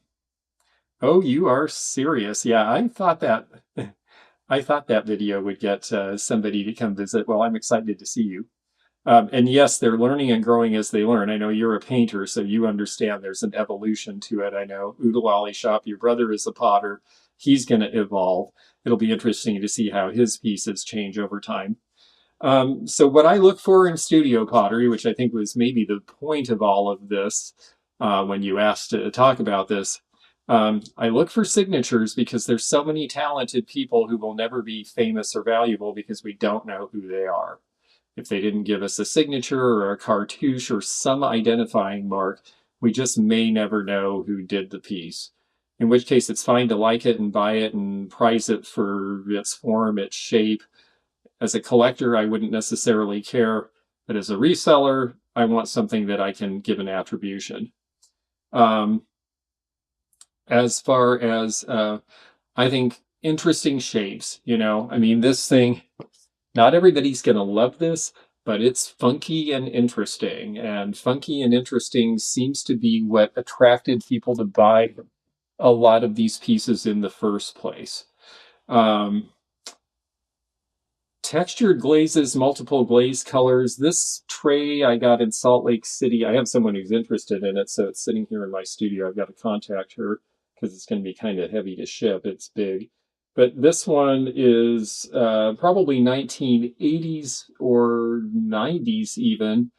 oh, you are serious? Yeah, I thought that video would get somebody to come visit. Well, I'm excited to see you. And yes, they're learning and growing as they learn. I know you're a painter, so you understand there's an evolution to it. I know Oodalali Shop, your brother is a potter. He's going to evolve. It'll be interesting to see how his pieces change over time. So what I look for in studio pottery, which I think was maybe the point of all of this when you asked to talk about this, I look for signatures because there's so many talented people who will never be famous or valuable because we don't know who they are. If they didn't give us a signature or a cartouche or some identifying mark, we just may never know who did the piece. In which case, it's fine to like it and buy it and prize it for its form, its shape. As a collector, I wouldn't necessarily care, but as a reseller, I want something that I can give an attribution. As far as, I think, interesting shapes, I mean, this thing, not everybody's going to love this, but it's funky and interesting. And funky and interesting seems to be what attracted people to buy a lot of these pieces in the first place. Textured glazes, multiple glaze colors. This tray I got in Salt Lake City. I have someone who's interested in it, so it's sitting here in my studio. I've got to contact her because it's going to be kind of heavy to ship. It's big. But this one is probably 1980s or 90s even.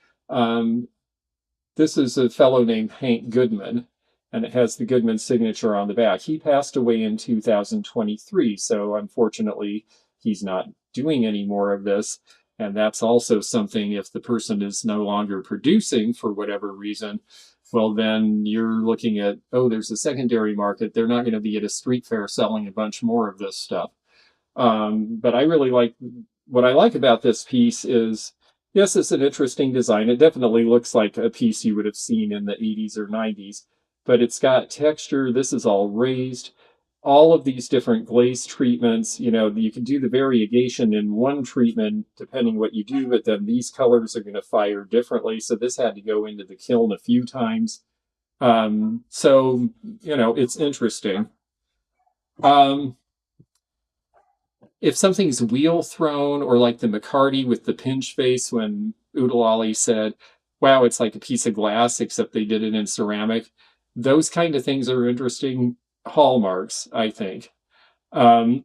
This is a fellow named Hank Goodman, and it has the Goodman signature on the back. He passed away in 2023, so unfortunately, he's not doing any more of this. And that's also something, if the person is no longer producing for whatever reason, well, then you're looking at, oh, there's a secondary market. They're not going to be at a street fair selling a bunch more of this stuff. But I really like, what I like about this piece is, yes, it's an interesting design. It definitely looks like a piece you would have seen in the 80s or 90s, but it's got texture. This is all raised. All of these different glaze treatments, you can do the variegation in one treatment depending what you do, but then these colors are going to fire differently. So this had to go into the kiln a few times. So, it's interesting. If something's wheel thrown, or like the McCarty with the pinch face when Oodalali said, wow, it's like a piece of glass, except they did it in ceramic. Those kind of things are interesting hallmarks, I think. So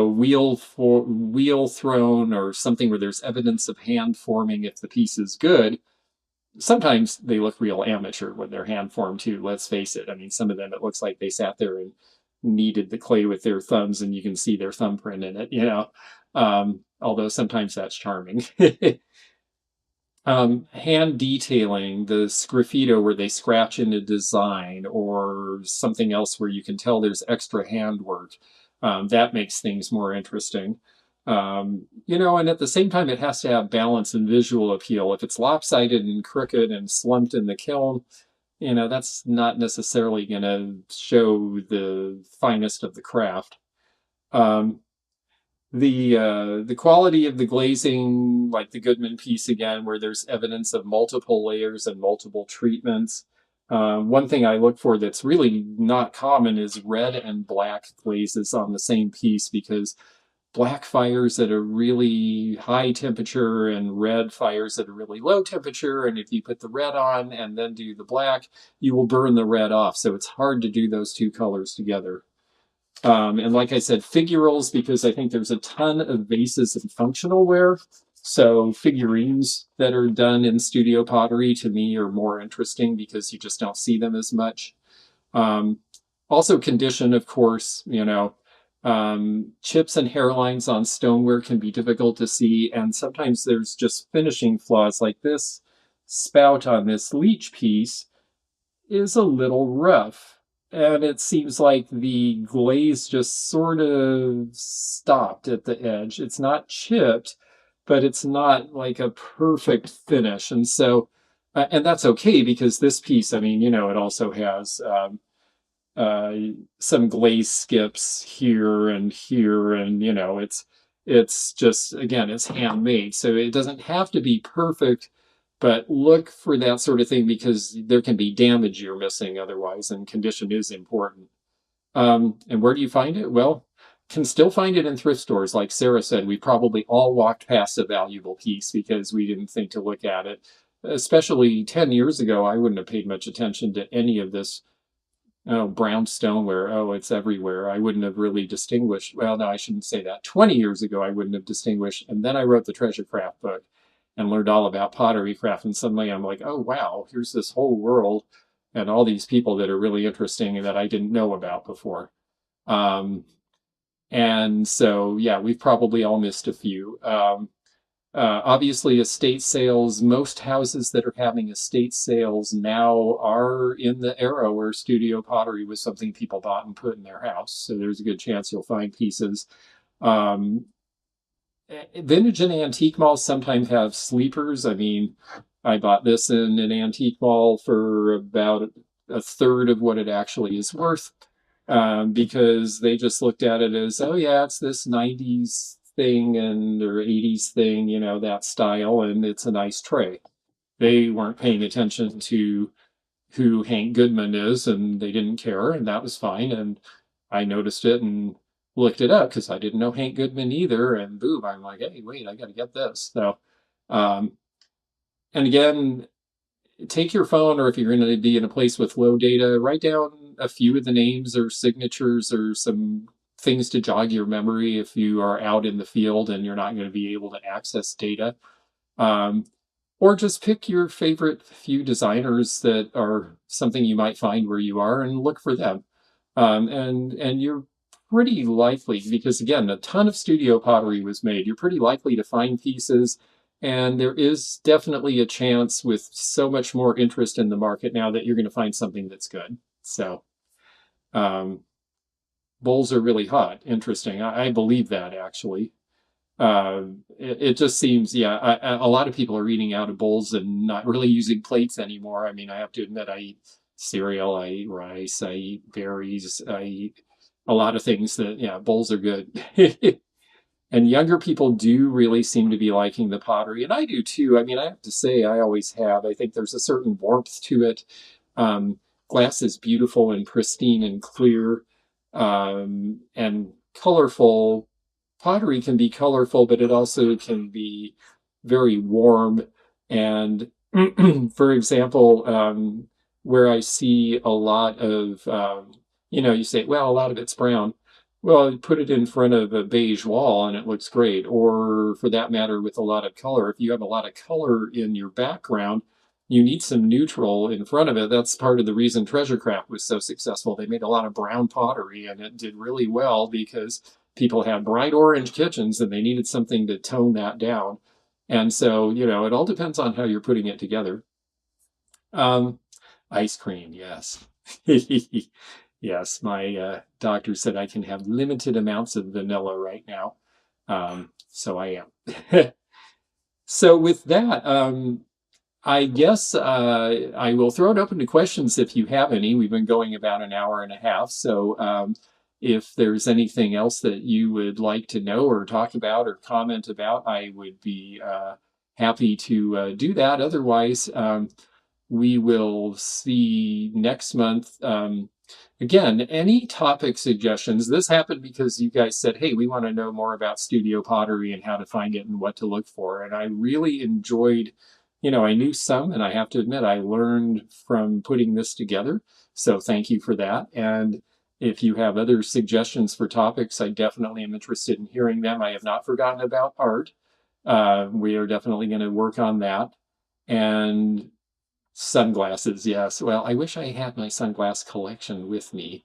wheel thrown, or something where there's evidence of hand forming if the piece is good. Sometimes they look real amateur when they're hand formed too, let's face it. I mean, some of them, it looks like they sat there and kneaded the clay with their thumbs and you can see their thumbprint in it, although sometimes that's charming. Hand detailing, the sgraffito where they scratch in a design, or something else where you can tell there's extra handwork. That makes things more interesting. And at the same time, it has to have balance and visual appeal. If it's lopsided and crooked and slumped in the kiln, that's not necessarily going to show the finest of the craft. The quality of the glazing, like the Goodman piece again, where there's evidence of multiple layers and multiple treatments. One thing I look for that's really not common is red and black glazes on the same piece, because black fires at a really high temperature and red fires at a really low temperature. And if you put the red on and then do the black, you will burn the red off. So it's hard to do those two colors together. And like I said, figurals, because I think there's a ton of vases and functional ware. So figurines that are done in studio pottery to me are more interesting because you just don't see them as much. Um, Also condition, of course, chips and hairlines on stoneware can be difficult to see. And sometimes there's just finishing flaws, like this spout on this leech piece is a little rough. And it seems like the glaze just sort of stopped at the edge. It's not chipped, but it's not like a perfect finish. And so, and that's okay, because this piece, I mean, it also has uh, some glaze skips here and here, and it's just, again, it's handmade, so it doesn't have to be perfect, but look for that sort of thing, because there can be damage you're missing otherwise, and condition is important. And where do you find it? Well, can still find it in thrift stores. Like Sarah said, we probably all walked past a valuable piece because we didn't think to look at it. Especially 10 years ago, I wouldn't have paid much attention to any of this. Oh, brown stoneware. Oh, it's everywhere. I wouldn't have really distinguished. Well, no, I shouldn't say that. 20 years ago, I wouldn't have distinguished. And then I wrote the treasure craft book and learned all about pottery craft. And suddenly I'm like, oh, wow, here's this whole world and all these people that are really interesting and that I didn't know about before. Um, and so, yeah, we've probably all missed a few. Obviously, estate sales, most houses that are having estate sales now are in the era where studio pottery was something people bought and put in their house. So there's a good chance you'll find pieces. Um, Vintage and antique malls sometimes have sleepers. I mean, I bought this in an antique mall for about a third of what it actually is worth, because they just looked at it as, oh yeah, it's this 90s thing and or 80s thing, that style, and it's a nice tray. They weren't paying attention to who Hank Goodman is, and they didn't care, and that was fine. And I noticed it and looked it up because I didn't know Hank Goodman either. And boom, I'm like, hey, wait, I got to get this. So, um, and again, take your phone, or if you're going to be in a place with low data, write down a few of the names or signatures or some things to jog your memory if you are out in the field and you're not going to be able to access data. Um, or just pick your favorite few designers that are something you might find where you are and look for them. And you're pretty likely, because again, a ton of studio pottery was made, you're pretty likely to find pieces. And there is definitely a chance, with so much more interest in the market now, that you're going to find something that's good. So, um, bowls are really hot. Interesting. I believe that, actually. It just seems, yeah, a lot of people are eating out of bowls and not really using plates anymore. I mean, I have to admit, I eat cereal, I eat rice, I eat berries, I eat a lot of things that, yeah, bowls are good. And younger people do really seem to be liking the pottery, and I do too. I mean, I have to say, I always have. I think there's a certain warmth to it. Um, Glass is beautiful and pristine and clear, and colorful. Pottery can be colorful, but it also can be very warm. And for example, where I see a lot of, you say, well, a lot of it's brown. Well, you put it in front of a beige wall and it looks great. Or for that matter, with a lot of color, if you have a lot of color in your background, you need some neutral in front of it. That's part of the reason Treasure Craft was so successful. They made a lot of brown pottery and it did really well because people had bright orange kitchens and they needed something to tone that down. And so, it all depends on how you're putting it together. Um, Ice cream, yes. Yes, my doctor said I can have limited amounts of vanilla right now. So I am. So with that, I guess I will throw it open to questions if you have any. We've been going about an hour and a half. So if there's anything else that you would like to know or talk about or comment about, I would be happy to do that. Otherwise, we will see next month. Again, any topic suggestions? This happened because you guys said, hey, we want to know more about studio pottery and how to find it and what to look for. And I really enjoyed, I knew some, and I have to admit, I learned from putting this together. So thank you for that. And if you have other suggestions for topics, I definitely am interested in hearing them. I have not forgotten about art. We are definitely going to work on that. And sunglasses, yes. Well, I wish I had my sunglass collection with me.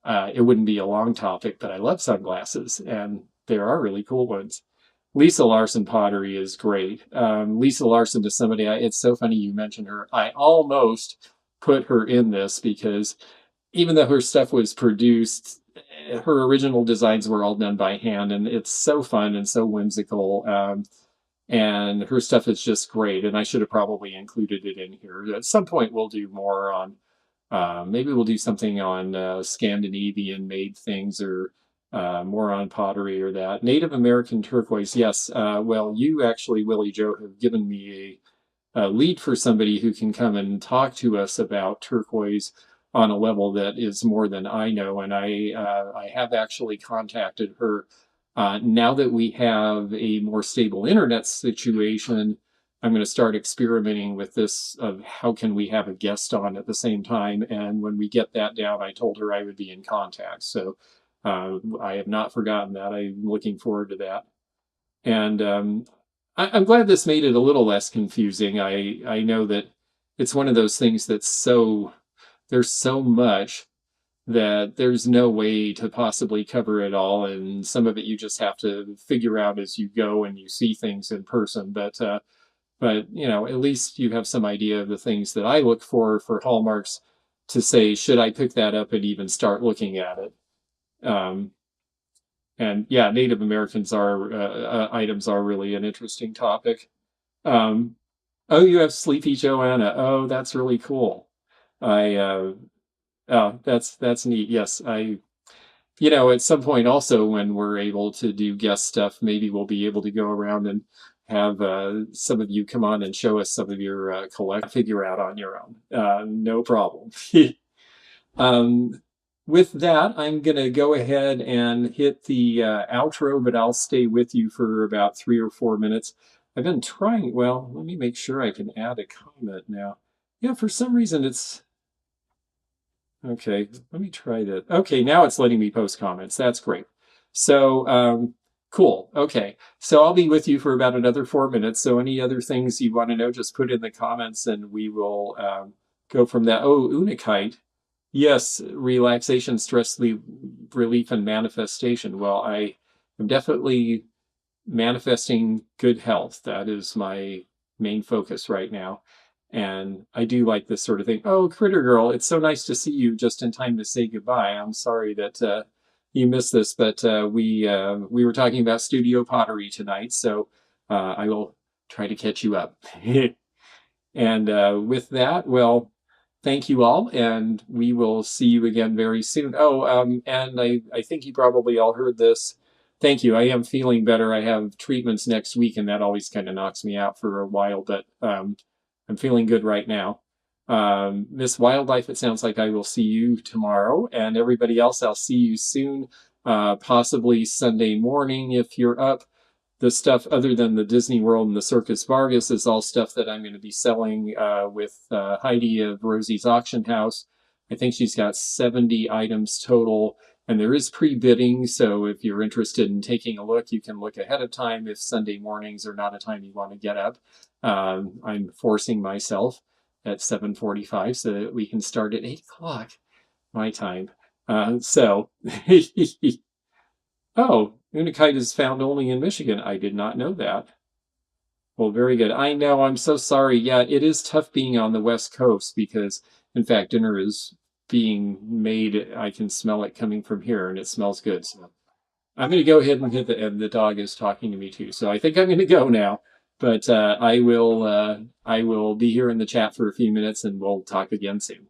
It wouldn't be a long topic, but I love sunglasses, and there are really cool ones. Lisa Larson pottery is great. Lisa Larson is somebody, it's so funny you mentioned her. I almost put her in this because even though her stuff was produced, her original designs were all done by hand, and it's so fun and so whimsical. And her stuff is just great. And I should have probably included it in here. At some point, we'll do more on, maybe we'll do something on Scandinavian made things or more on pottery or that. Native American turquoise, yes. Well, you actually, Willie Joe, have given me a lead for somebody who can come and talk to us about turquoise on a level that is more than I know. And I have actually contacted her. Now that we have a more stable internet situation, I'm going to start experimenting with this of how can we have a guest on at the same time. And when we get that down, I told her I would be in contact. So I have not forgotten that. I'm looking forward to that. And I'm glad this made it a little less confusing. I know that it's one of those things that's there's so much that there's no way to possibly cover it all, and some of it you just have to figure out as you go and you see things in person. But at least you have some idea of the things that I look for hallmarks to say, should I pick that up and even start looking at it? And yeah, Native Americans items are really an interesting topic. Um, oh, you have Sleepy Joanna. Oh, that's really cool. I Oh, that's neat. Yes, at some point also when we're able to do guest stuff, maybe we'll be able to go around and have some of you come on and show us some of your collect figure out on your own. No problem. um, with that, I'm going to go ahead and hit the outro, but I'll stay with you for about 3 or 4 minutes. I've been trying, well, let me make sure I can add a comment now. Yeah, for some reason it's okay, let me try that. Okay, now it's letting me post comments. That's great. So, cool. Okay, so I'll be with you for about another 4 minutes. So any other things you want to know, just put in the comments and we will go from that. Oh, Unakite. Yes, relaxation, stress relief, and manifestation. Well, I am definitely manifesting good health. That is my main focus right now. And I do like this sort of thing. Oh, Critter Girl, it's so nice to see you just in time to say goodbye. I'm sorry that you missed this, but we were talking about studio pottery tonight, so I will try to catch you up. And with that, well, thank you all, and we will see you again very soon. Oh, and I think you probably all heard this. Thank you. I am feeling better. I have treatments next week, and that always kind of knocks me out for a while, but I'm feeling good right now. Miss Wildlife, it sounds like I will see you tomorrow, and everybody else, I'll see you soon, possibly Sunday morning if you're up. The stuff other than the Disney World and the Circus Vargas is all stuff that I'm going to be selling with Heidi of Rosie's Auction House. I think she's got 70 items total, and there is pre-bidding, so if you're interested in taking a look, you can look ahead of time if Sunday mornings are not a time you want to get up. I'm forcing myself at 7:45 so that we can start at 8 o'clock my time. So, oh, Unakite is found only in Michigan. I did not know that. Well, very good. I know, I'm so sorry. Yeah, it is tough being on the West Coast because, in fact, dinner is being made. I can smell it coming from here, and it smells good. So I'm going to go ahead and hit and the dog is talking to me too. So I think I'm going to go now. But I will be here in the chat for a few minutes, and we'll talk again soon.